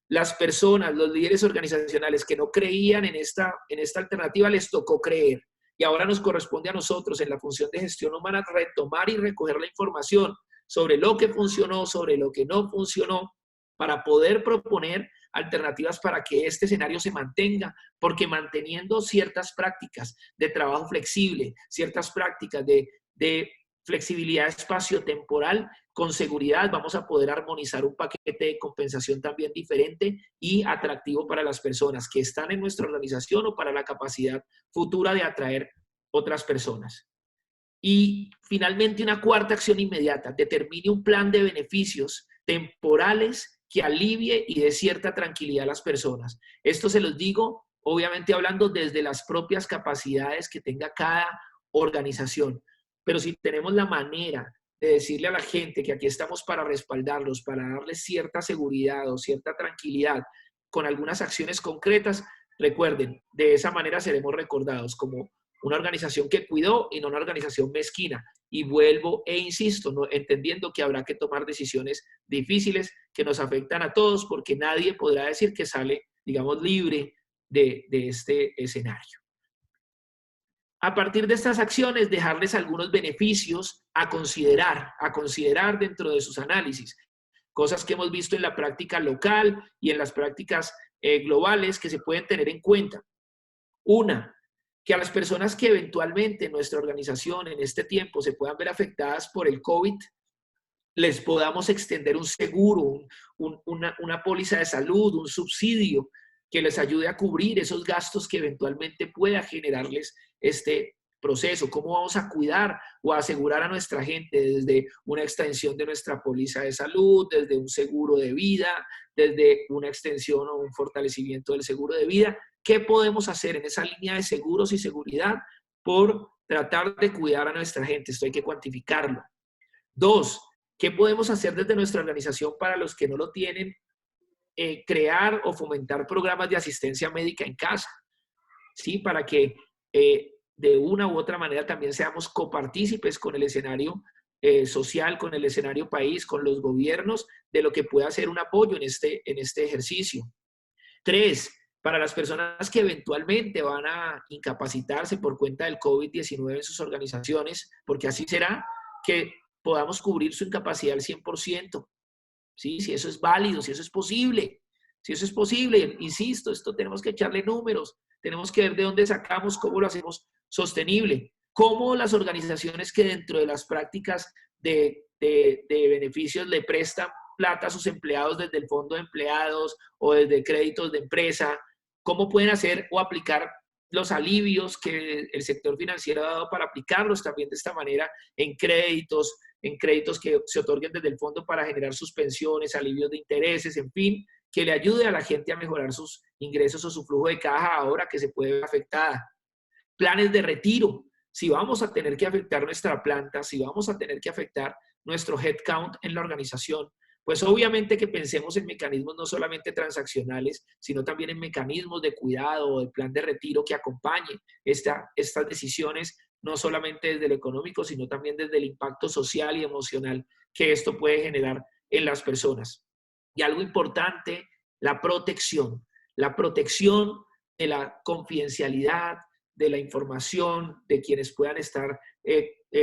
Las personas, los líderes organizacionales que no creían en esta alternativa, les tocó creer. Y ahora nos corresponde a nosotros, en la función de gestión humana, retomar y recoger la información sobre lo que funcionó, sobre lo que no funcionó, para poder proponer alternativas para que este escenario se mantenga, porque manteniendo ciertas prácticas de trabajo flexible, ciertas prácticas de flexibilidad espacio-temporal, con seguridad vamos a poder armonizar un paquete de compensación también diferente y atractivo para las personas que están en nuestra organización o para la capacidad futura de atraer otras personas. Y finalmente, una cuarta acción inmediata: determine un plan de beneficios temporales que alivie y dé cierta tranquilidad a las personas. Esto se los digo, obviamente, hablando desde las propias capacidades que tenga cada organización. Pero si tenemos la manera de decirle a la gente que aquí estamos para respaldarlos, para darles cierta seguridad o cierta tranquilidad con algunas acciones concretas, recuerden, de esa manera seremos recordados como una organización que cuidó y no una organización mezquina. Y vuelvo e insisto, ¿no?, entendiendo que habrá que tomar decisiones difíciles que nos afectan a todos, porque nadie podrá decir que sale, digamos, libre de este escenario. A partir de estas acciones, dejarles algunos beneficios a considerar dentro de sus análisis. Cosas que hemos visto en la práctica local y en las prácticas globales que se pueden tener en cuenta. Una, que a las personas que eventualmente en nuestra organización en este tiempo se puedan ver afectadas por el COVID, les podamos extender un seguro, una póliza de salud, un subsidio que les ayude a cubrir esos gastos que eventualmente pueda generarles este proceso. ¿Cómo vamos a cuidar o a asegurar a nuestra gente desde una extensión de nuestra póliza de salud, desde un seguro de vida, desde una extensión o un fortalecimiento del seguro de vida? ¿Qué podemos hacer en esa línea de seguros y seguridad por tratar de cuidar a nuestra gente? Esto hay que cuantificarlo. Dos, ¿qué podemos hacer desde nuestra organización para los que no lo tienen? Crear o fomentar programas de asistencia médica en casa, ¿sí? Para que de una u otra manera también seamos copartícipes con el escenario social, con el escenario país, con los gobiernos, de lo que pueda ser un apoyo en este ejercicio. Tres, para las personas que eventualmente van a incapacitarse por cuenta del COVID-19 en sus organizaciones, porque así será, que podamos cubrir su incapacidad al 100%, ¿sí? Si eso es válido, si eso es posible. Si eso es posible, insisto, esto tenemos que echarle números, tenemos que ver de dónde sacamos, cómo lo hacemos sostenible, cómo las organizaciones que dentro de las prácticas de beneficios le prestan plata a sus empleados desde el fondo de empleados o desde créditos de empresa, cómo pueden hacer o aplicar los alivios que el sector financiero ha dado para aplicarlos también de esta manera en créditos que se otorguen desde el fondo para generar suspensiones, alivios de intereses, en fin, que le ayude a la gente a mejorar sus ingresos o su flujo de caja ahora que se puede ver afectada. Planes de retiro. Si vamos a tener que afectar nuestra planta, si vamos a tener que afectar nuestro headcount en la organización, pues obviamente que pensemos en mecanismos no solamente transaccionales, sino también en mecanismos de cuidado o de plan de retiro que acompañen estas decisiones, no solamente desde lo económico, sino también desde el impacto social y emocional que esto puede generar en las personas. Y algo importante, la protección de la confidencialidad, de la información, de quienes puedan estar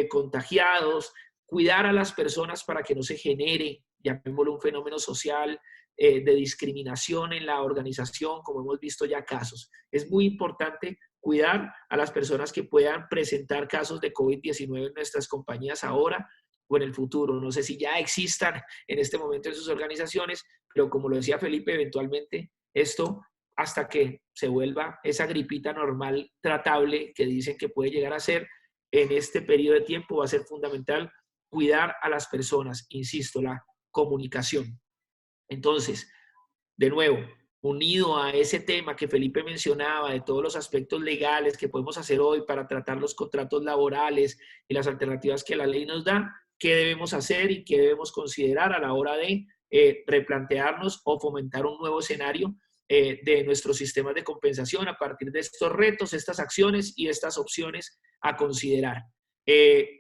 contagiados, cuidar a las personas para que no se genere, llamémoslo, un fenómeno social de discriminación en la organización, como hemos visto ya casos. Es muy importante cuidar a las personas que puedan presentar casos de COVID-19 en nuestras compañías ahora o en el futuro. No sé si ya existan en este momento en sus organizaciones, pero como lo decía Felipe, eventualmente esto hasta que se vuelva esa gripita normal tratable que dicen que puede llegar a ser. En este periodo de tiempo va a ser fundamental cuidar a las personas, insisto, la comunicación. Entonces, de nuevo, unido a ese tema que Felipe mencionaba de todos los aspectos legales que podemos hacer hoy para tratar los contratos laborales y las alternativas que la ley nos da, ¿qué debemos hacer y qué debemos considerar a la hora de replantearnos o fomentar un nuevo escenario de nuestros sistemas de compensación a partir de estos retos, estas acciones y estas opciones a considerar?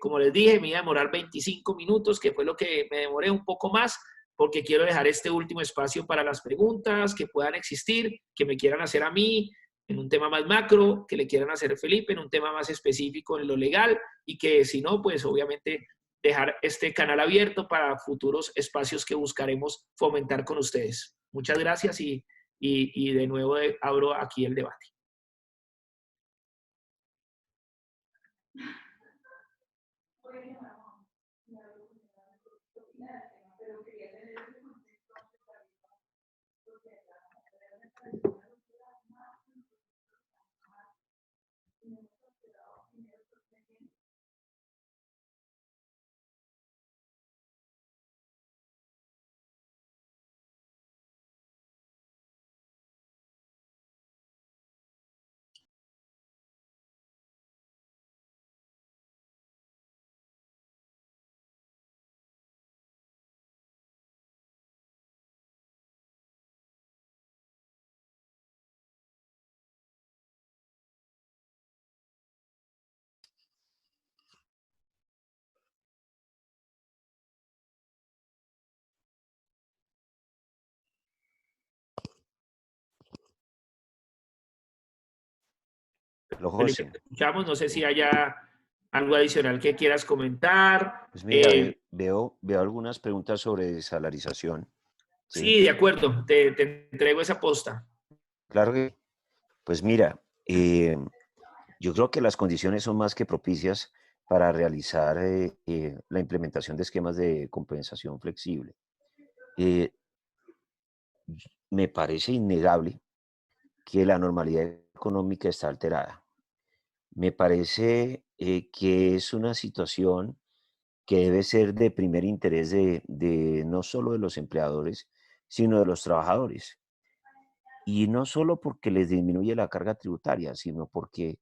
Como les dije, me iba a demorar 25 minutos, que fue lo que me demoré un poco más, porque quiero dejar este último espacio para las preguntas que puedan existir, que me quieran hacer a mí en un tema más macro, que le quieran hacer a Felipe en un tema más específico en lo legal, y que si no, pues obviamente dejar este canal abierto para futuros espacios que buscaremos fomentar con ustedes. Muchas gracias y de nuevo abro aquí el debate. Pero Felipe, José, te escuchamos. No sé si haya algo adicional que quieras comentar. pues mira, veo algunas preguntas sobre salarización, ¿sí? Sí, de acuerdo. Te entrego esa posta. Claro que, pues mira, yo creo que las condiciones son más que propicias para realizar la implementación de esquemas de compensación flexible. Eh, Me parece innegable que la normalidad económica está alterada. Me parece que es una situación que debe ser de primer interés de no solo de los empleadores, sino de los trabajadores. Y no solo porque les disminuye la carga tributaria, sino porque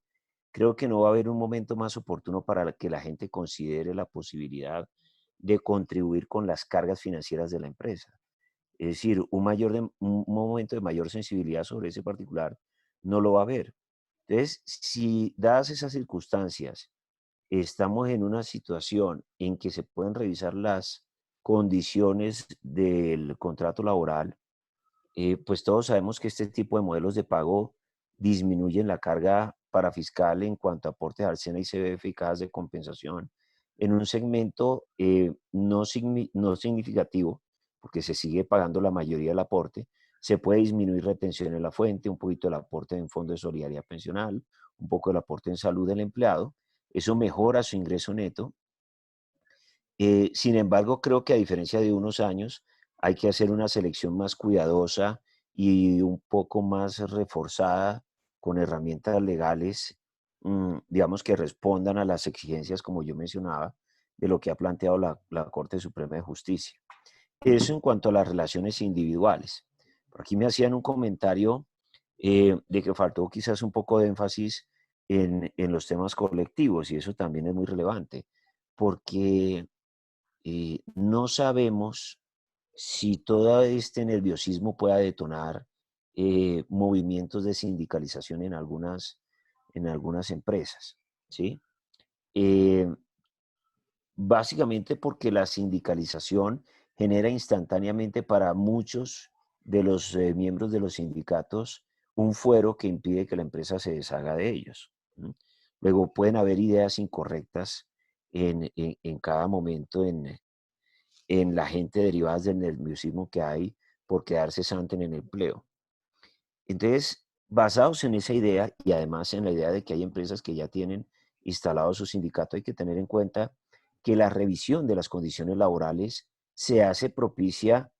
creo que no va a haber un momento más oportuno para que la gente considere la posibilidad de contribuir con las cargas financieras de la empresa. Es decir, un momento de mayor sensibilidad sobre ese particular no lo va a haber. Entonces, si dadas esas circunstancias, estamos en una situación en que se pueden revisar las condiciones del contrato laboral, pues todos sabemos que este tipo de modelos de pago disminuyen la carga para fiscal en cuanto a aportes al SENA y CBF y cajas de compensación en un segmento no significativo, porque se sigue pagando la mayoría del aporte. Se puede disminuir retención en la fuente, un poquito el aporte en fondo de solidaridad pensional, un poco el aporte en salud del empleado. Eso mejora su ingreso neto. Sin embargo, creo que a diferencia de unos años, hay que hacer una selección más cuidadosa y un poco más reforzada con herramientas legales, digamos, que respondan a las exigencias, como yo mencionaba, de lo que ha planteado la Corte Suprema de Justicia. Eso en cuanto a las relaciones individuales. Por aquí me hacían un comentario de que faltó quizás un poco de énfasis en los temas colectivos, y eso también es muy relevante, porque no sabemos si todo este nerviosismo pueda detonar movimientos de sindicalización en algunas empresas, ¿sí? Eh, Básicamente porque la sindicalización genera instantáneamente para muchos de los miembros de los sindicatos un fuero que impide que la empresa se deshaga de ellos. ¿Mm? Luego pueden haber ideas incorrectas en cada momento en la gente derivadas del nerviosismo que hay por quedarse cesante en el empleo. Entonces, basados en esa idea y además en la idea de que hay empresas que ya tienen instalado su sindicato, hay que tener en cuenta que la revisión de las condiciones laborales se hace propicia,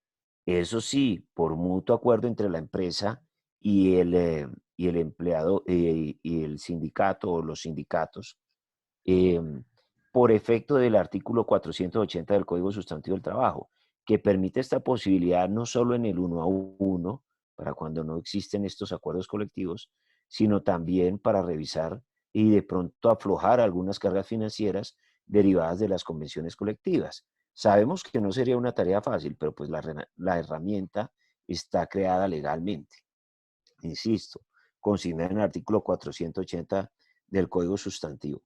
eso sí, por mutuo acuerdo entre la empresa y el empleado y el sindicato o los sindicatos, em, por efecto del artículo 480 del Código Sustantivo del Trabajo, que permite esta posibilidad no solo en el uno a uno, para cuando no existen estos acuerdos colectivos, sino también para revisar y de pronto aflojar algunas cargas financieras derivadas de las convenciones colectivas. Sabemos que no sería una tarea fácil, pero pues la herramienta está creada legalmente, insisto, consignada en el artículo 480 del Código Sustantivo.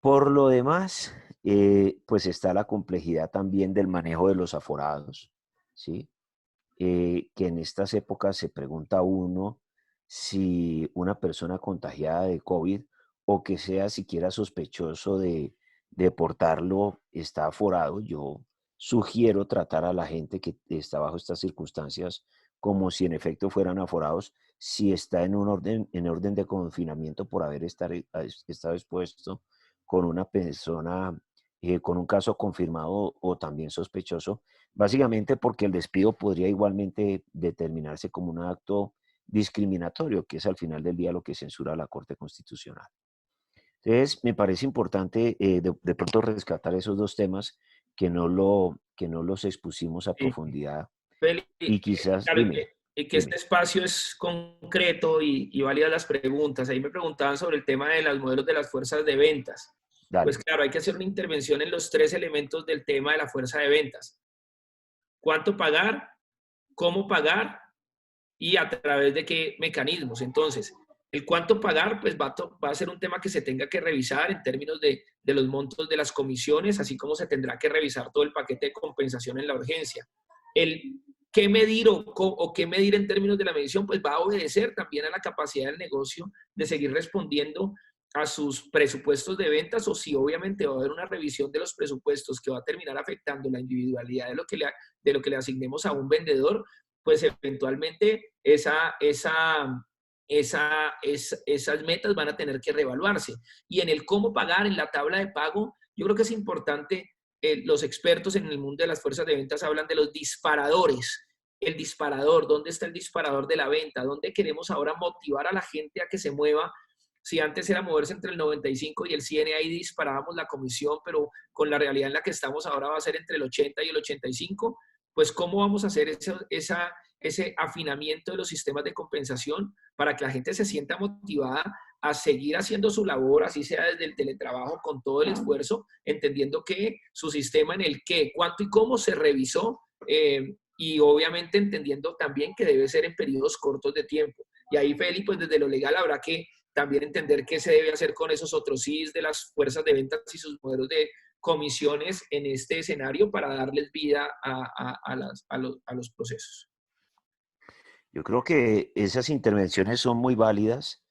Por lo demás, pues está la complejidad también del manejo de los aforados, ¿sí? Que en estas épocas se pregunta uno si una persona contagiada de COVID o que sea siquiera sospechoso de portarlo está aforado. Yo sugiero tratar a la gente que está bajo estas circunstancias como si en efecto fueran aforados, si está en orden de confinamiento por haber estado expuesto con una persona con un caso confirmado o también sospechoso, básicamente porque el despido podría igualmente determinarse como un acto discriminatorio, que es al final del día lo que censura la Corte Constitucional. Entonces, me parece importante de pronto rescatar esos dos temas que no los expusimos a Sí. profundidad Feli, y quizás, claro, dime, y que este dime, espacio es concreto y válidas las preguntas. Ahí me preguntaban sobre el tema de los modelos de las fuerzas de ventas. Pues dale. claro, hay que hacer una intervención en los tres elementos del tema de la fuerza de ventas. ¿Cuánto pagar? ¿Cómo pagar? Y a través de qué mecanismos. Entonces, el cuánto pagar, pues va a ser un tema que se tenga que revisar en términos de los montos de las comisiones, así como se tendrá que revisar todo el paquete de compensación en la urgencia. El qué medir o qué medir en términos de la medición, pues va a obedecer también a la capacidad del negocio de seguir respondiendo a sus presupuestos de ventas o si obviamente va a haber una revisión de los presupuestos que va a terminar afectando la individualidad de lo que le asignemos a un vendedor, pues eventualmente esas metas van a tener que reevaluarse. Y en el cómo pagar, en la tabla de pago, yo creo que es importante, los expertos en el mundo de las fuerzas de ventas hablan de los disparadores. El disparador, ¿dónde está el disparador de la venta? ¿Dónde queremos ahora motivar a la gente a que se mueva? Si antes era moverse entre el 95 y el 100, ahí disparábamos la comisión, pero con la realidad en la que estamos ahora va a ser entre el 80 y el 85, pues cómo vamos a hacer ese afinamiento de los sistemas de compensación para que la gente se sienta motivada a seguir haciendo su labor, así sea desde el teletrabajo, con todo el esfuerzo, entendiendo que su sistema en el qué, cuánto y cómo se revisó, y obviamente entendiendo también que debe ser en periodos cortos de tiempo. Y ahí, Feli, pues desde lo legal habrá que también entender qué se debe hacer con esos otros CIS de las fuerzas de ventas y sus modelos de comisiones en este escenario para darles vida a los procesos. Yo creo que esas intervenciones son muy válidas.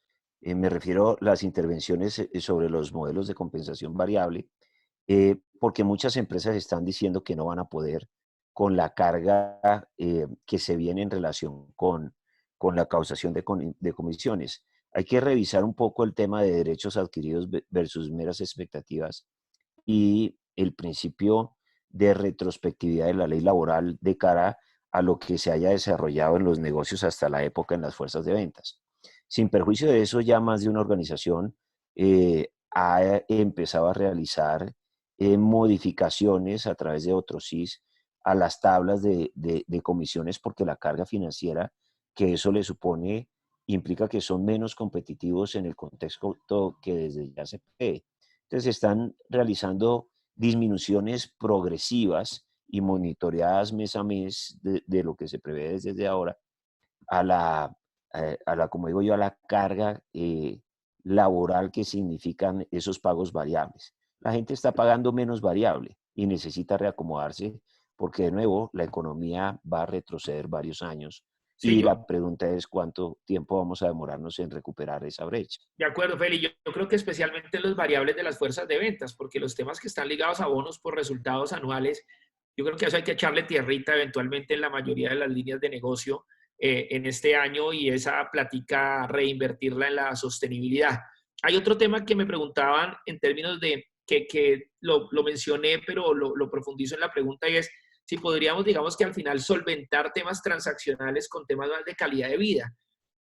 Me refiero a las intervenciones sobre los modelos de compensación variable, porque muchas empresas están diciendo que no van a poder con la carga que se viene en relación con la causación de comisiones. Hay que revisar un poco el tema de derechos adquiridos versus meras expectativas y el principio de retrospectividad de la ley laboral de cara a lo que se haya desarrollado en los negocios hasta la época en las fuerzas de ventas. Sin perjuicio de eso, ya más de una organización ha empezado a realizar modificaciones a través de otros CIS a las tablas de comisiones porque la carga financiera que eso le supone implica que son menos competitivos en el contexto que desde ya se prevé. Entonces están realizando disminuciones progresivas y monitoreadas mes a mes de lo que se prevé desde ahora a como digo yo, a la carga laboral que significan esos pagos variables. La gente está pagando menos variable y necesita reacomodarse porque de nuevo la economía va a retroceder varios años Sí, y yo, la pregunta es cuánto tiempo vamos a demorarnos en recuperar esa brecha. de acuerdo, Feli. Yo creo que especialmente los variables de las fuerzas de ventas, porque los temas que están ligados a bonos por resultados anuales, yo creo que eso hay que echarle tierrita eventualmente en la mayoría de las líneas de negocio en este año y esa plática reinvertirla en la sostenibilidad. Hay otro tema que me preguntaban en términos de que lo mencioné, pero lo profundizo en la pregunta y es si podríamos, digamos que al final solventar temas transaccionales con temas más de calidad de vida.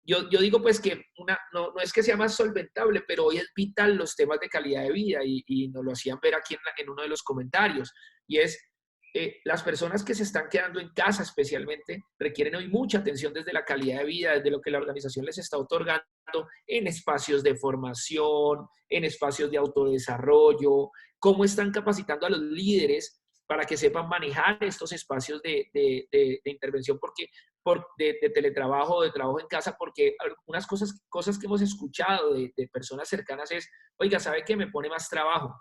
yo digo pues que no, no es que sea más solventable, pero hoy es vital los temas de calidad de vida y nos lo hacían ver aquí en uno de los comentarios. Y es, las personas que se están quedando en casa especialmente requieren hoy mucha atención desde la calidad de vida, desde lo que la organización les está otorgando en espacios de formación, en espacios de autodesarrollo, cómo están capacitando a los líderes para que sepan manejar estos espacios de intervención, porque de teletrabajo, de trabajo en casa, porque algunas cosas que hemos escuchado de personas cercanas es, oiga, ¿sabe qué? Me pone más trabajo,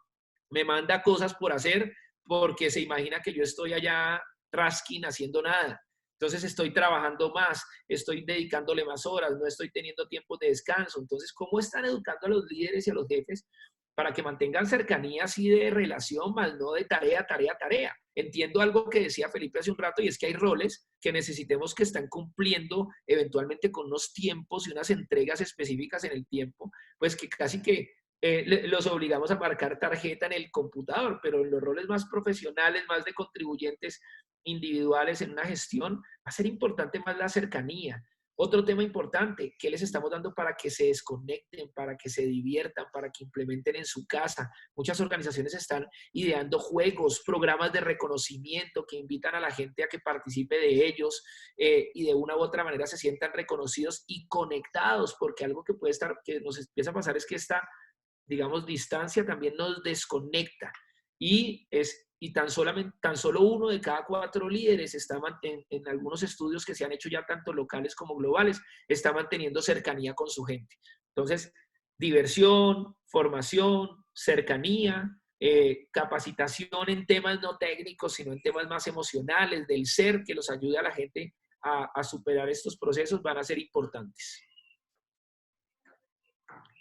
me manda cosas por hacer porque se imagina que yo estoy allá trasking haciendo nada. Entonces estoy trabajando más, estoy dedicándole más horas, no estoy teniendo tiempo de descanso. Entonces, ¿cómo están educando a los líderes y a los jefes para que mantengan cercanía así de relación, más no de tarea, tarea, tarea? Entiendo algo que decía Felipe hace un rato y es que hay roles que necesitemos que están cumpliendo eventualmente con unos tiempos y unas entregas específicas en el tiempo, pues que casi que los obligamos a marcar tarjeta en el computador, pero en los roles más profesionales, más de contribuyentes individuales en una gestión, va a ser importante más la cercanía. Otro tema importante, ¿qué les estamos dando para que se desconecten, para que se diviertan, para que implementen en su casa? Muchas organizaciones están ideando juegos, programas de reconocimiento que invitan a la gente a que participe de ellos y de una u otra manera se sientan reconocidos y conectados, porque algo que puede estar, que nos empieza a pasar es que esta, digamos, distancia también nos desconecta y tan solo uno de cada 4 líderes está en algunos estudios que se han hecho ya tanto locales como globales, está manteniendo cercanía con su gente. Entonces, diversión, formación, cercanía, capacitación en temas no técnicos, sino en temas más emocionales, del ser, que los ayude a la gente a superar estos procesos, van a ser importantes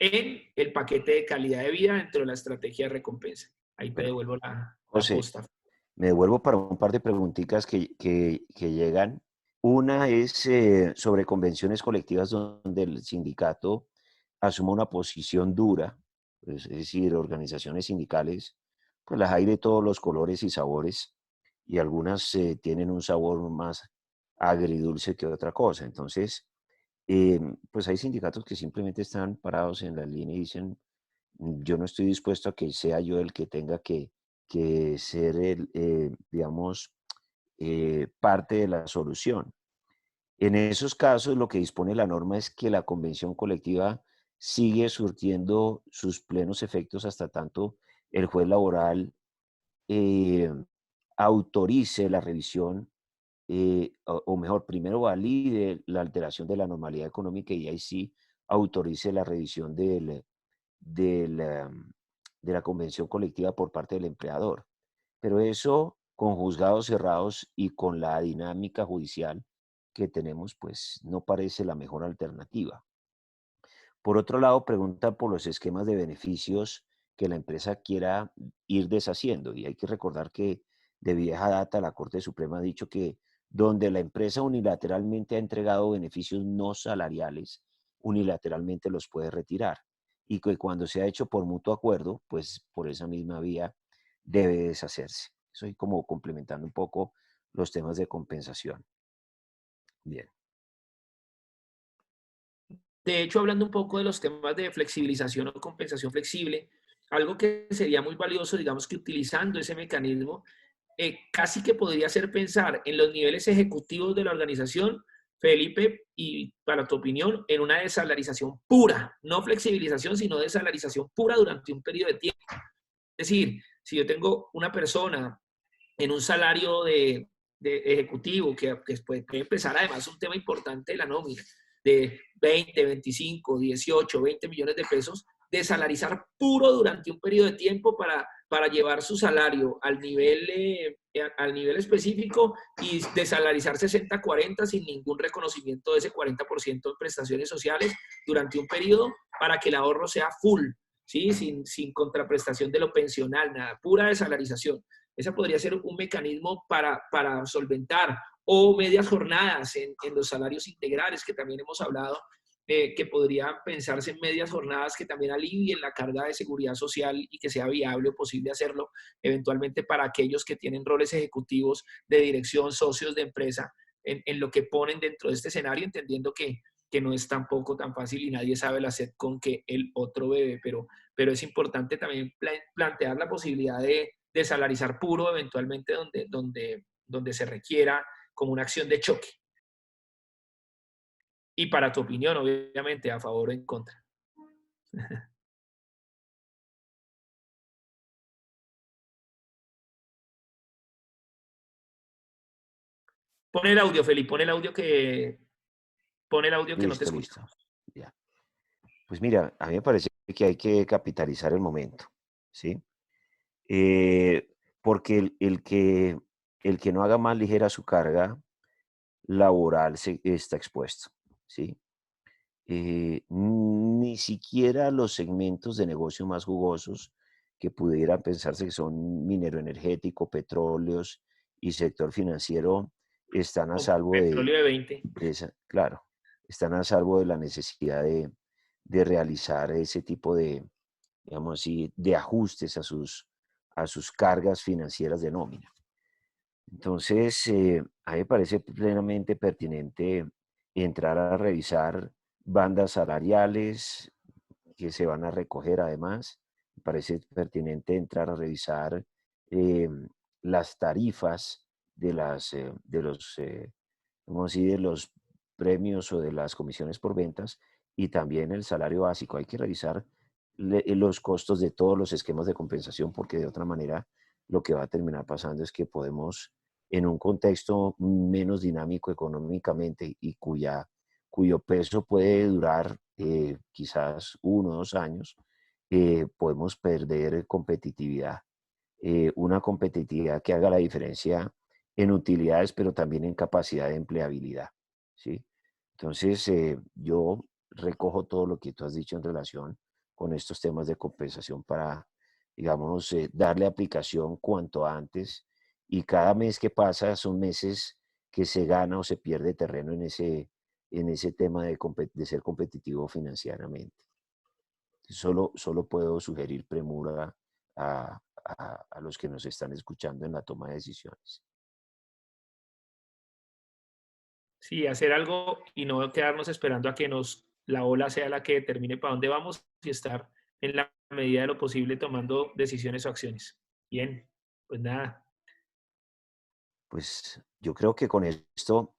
en el paquete de calidad de vida dentro de la estrategia de recompensa. Ahí te Bueno, devuelvo la José, posta. me devuelvo para un par de preguntitas que llegan. Una es sobre convenciones colectivas donde el sindicato asuma una posición dura, pues, es decir, organizaciones sindicales, pues las hay de todos los colores y sabores, y algunas tienen un sabor más agridulce que otra cosa. Entonces, pues hay sindicatos que simplemente están parados en la línea y dicen, yo no estoy dispuesto a que sea yo el que tenga que ser el, digamos, parte de la solución. En esos casos, lo que dispone la norma es que la convención colectiva sigue surtiendo sus plenos efectos hasta tanto el juez laboral eh, autorice la revisión, o mejor, primero valide la alteración de la normalidad económica y ahí sí autorice la revisión del, de la convención colectiva por parte del empleador. Pero eso con juzgados cerrados y con la dinámica judicial que tenemos, pues no parece la mejor alternativa. Por otro lado, pregunta por los esquemas de beneficios que la empresa quiera ir deshaciendo. Y hay que recordar que de vieja data la Corte Suprema ha dicho que donde la empresa unilateralmente ha entregado beneficios no salariales, unilateralmente los puede retirar. Y que cuando se ha hecho por mutuo acuerdo, pues por esa misma vía debe deshacerse. Estoy como complementando un poco los temas de compensación. Bien. De hecho, hablando un poco de los temas de flexibilización o compensación flexible, algo que sería muy valioso, digamos que utilizando ese mecanismo, casi que podría ser pensar en los niveles ejecutivos de la organización, Felipe, y para tu opinión, en una desalarización pura, no flexibilización, sino desalarización pura durante un periodo de tiempo. Es decir, si yo tengo una persona en un salario de ejecutivo, que puede empezar además un tema importante de la nómina, de 20, 25, 18, 20 millones de pesos, de salarizar puro durante un periodo de tiempo para llevar su salario al nivel específico y desalarizar 60-40 sin ningún reconocimiento de ese 40% de prestaciones sociales durante un periodo para que el ahorro sea full, ¿sí? Sin contraprestación de lo pensional, nada, pura desalarización. Ese podría ser un mecanismo para solventar o medias jornadas en los salarios integrales que también hemos hablado, que podrían pensarse en medias jornadas que también alivien la carga de seguridad social y que sea viable o posible hacerlo eventualmente para aquellos que tienen roles ejecutivos de dirección, socios de empresa, en lo que ponen dentro de este escenario, entendiendo que que no es tampoco tan fácil y nadie sabe la sed con que el otro bebe, pero es importante también plantear la posibilidad de salarizar puro eventualmente donde se requiera como una acción de choque. Y para tu opinión, obviamente, a favor o en contra. Pon el audio, Felipe, pon el audio que no te Listo, escucho. listo. Ya. Pues mira, a mí me parece que hay que capitalizar el momento, ¿sí? Porque el que no haga más ligera su carga laboral está expuesto, ¿sí? Ni siquiera los segmentos de negocio más jugosos que pudieran pensarse que son minero energético, petróleos y sector financiero están a Con salvo petróleo de 20. de esa, claro, están a salvo de la necesidad de realizar ese tipo de, digamos así, de ajustes a sus cargas financieras de nómina. Entonces, a mí me parece plenamente pertinente entrar a revisar bandas salariales que se van a recoger además. Me parece pertinente entrar a revisar eh, las tarifas de los, vamos a decir, de los premios o de las comisiones por ventas y también el salario básico. Hay que revisar los costos de todos los esquemas de compensación porque de otra manera lo que va a terminar pasando es que podemos, en un contexto menos dinámico económicamente y cuyo peso puede durar quizás 1 o 2 años, podemos perder competitividad. Una competitividad que haga la diferencia en utilidades, pero también en capacidad de empleabilidad, ¿sí? Entonces, yo recojo todo lo que tú has dicho en relación con estos temas de compensación para, digamos, darle aplicación cuanto antes y cada mes que pasa son meses que se gana o se pierde terreno en ese tema de ser competitivo financieramente. Solo puedo sugerir premura a los que nos están escuchando en la toma de decisiones. Sí, hacer algo y no quedarnos esperando a que la ola sea la que determine para dónde vamos y estar en la medida de lo posible tomando decisiones o acciones. Bien, pues nada. Pues yo creo que con esto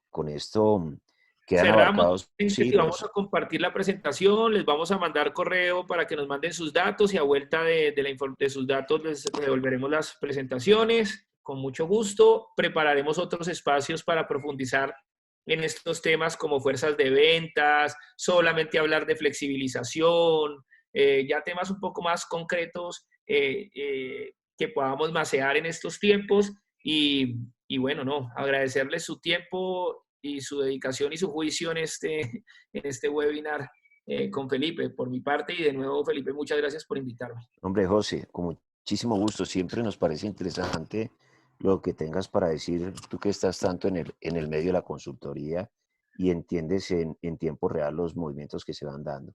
quedan Cerramos, abarcados, gente, sí, y vamos a compartir la presentación, les vamos a mandar correo para que nos manden sus datos y a vuelta de sus datos les devolveremos las presentaciones. Con mucho gusto, prepararemos otros espacios para profundizar en estos temas como fuerzas de ventas, solamente hablar de flexibilización, ya temas un poco más concretos que podamos macear en estos tiempos y bueno, no, agradecerles su tiempo y su dedicación y su juicio en este webinar con Felipe, por mi parte. Y de nuevo, Felipe, muchas gracias por invitarme. hombre, José, con muchísimo gusto. Siempre nos parece interesante lo que tengas para decir, tú que estás tanto en el medio de la consultoría y entiendes en tiempo real los movimientos que se van dando.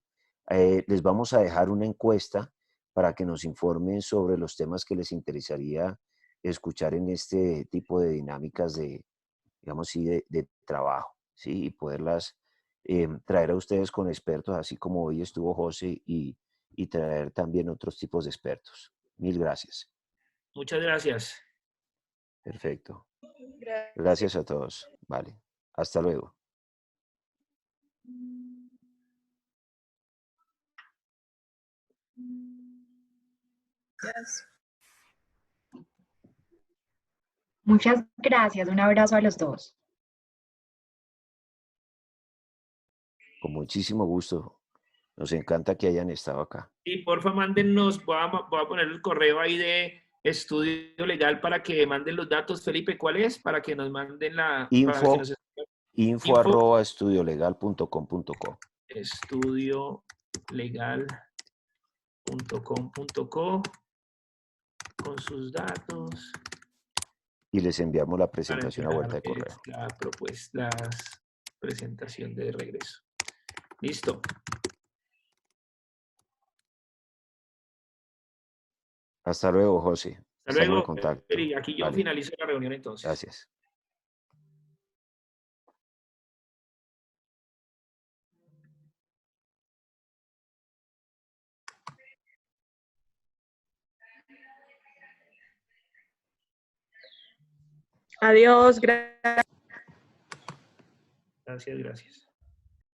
Les vamos a dejar una encuesta para que nos informen sobre los temas que les interesaría escuchar en este tipo de dinámicas de, digamos, sí, de trabajo, ¿sí? Y poderlas traer a ustedes con expertos, así como hoy estuvo José, y traer también otros tipos de expertos. Mil gracias. Muchas gracias. Perfecto. Gracias. Gracias a todos. Vale. Hasta luego. Muchas gracias. Un abrazo a los dos. Con muchísimo gusto. Nos encanta que hayan estado acá. Y porfa, mándennos, voy a poner el correo ahí de estudio legal para que manden los datos. Felipe, ¿cuál es? Para que nos manden para que Info, nos info info arroba estudiolegal.com.co. estudiolegal.com.co con sus datos Y les enviamos la para presentación a vuelta enviar de correo. la propuesta, la presentación de regreso. Listo. Hasta luego, José. Hasta Estamos en luego. contacto. Aquí yo Vale. finalizo la reunión entonces. Gracias. Adiós, gracias. Gracias, gracias.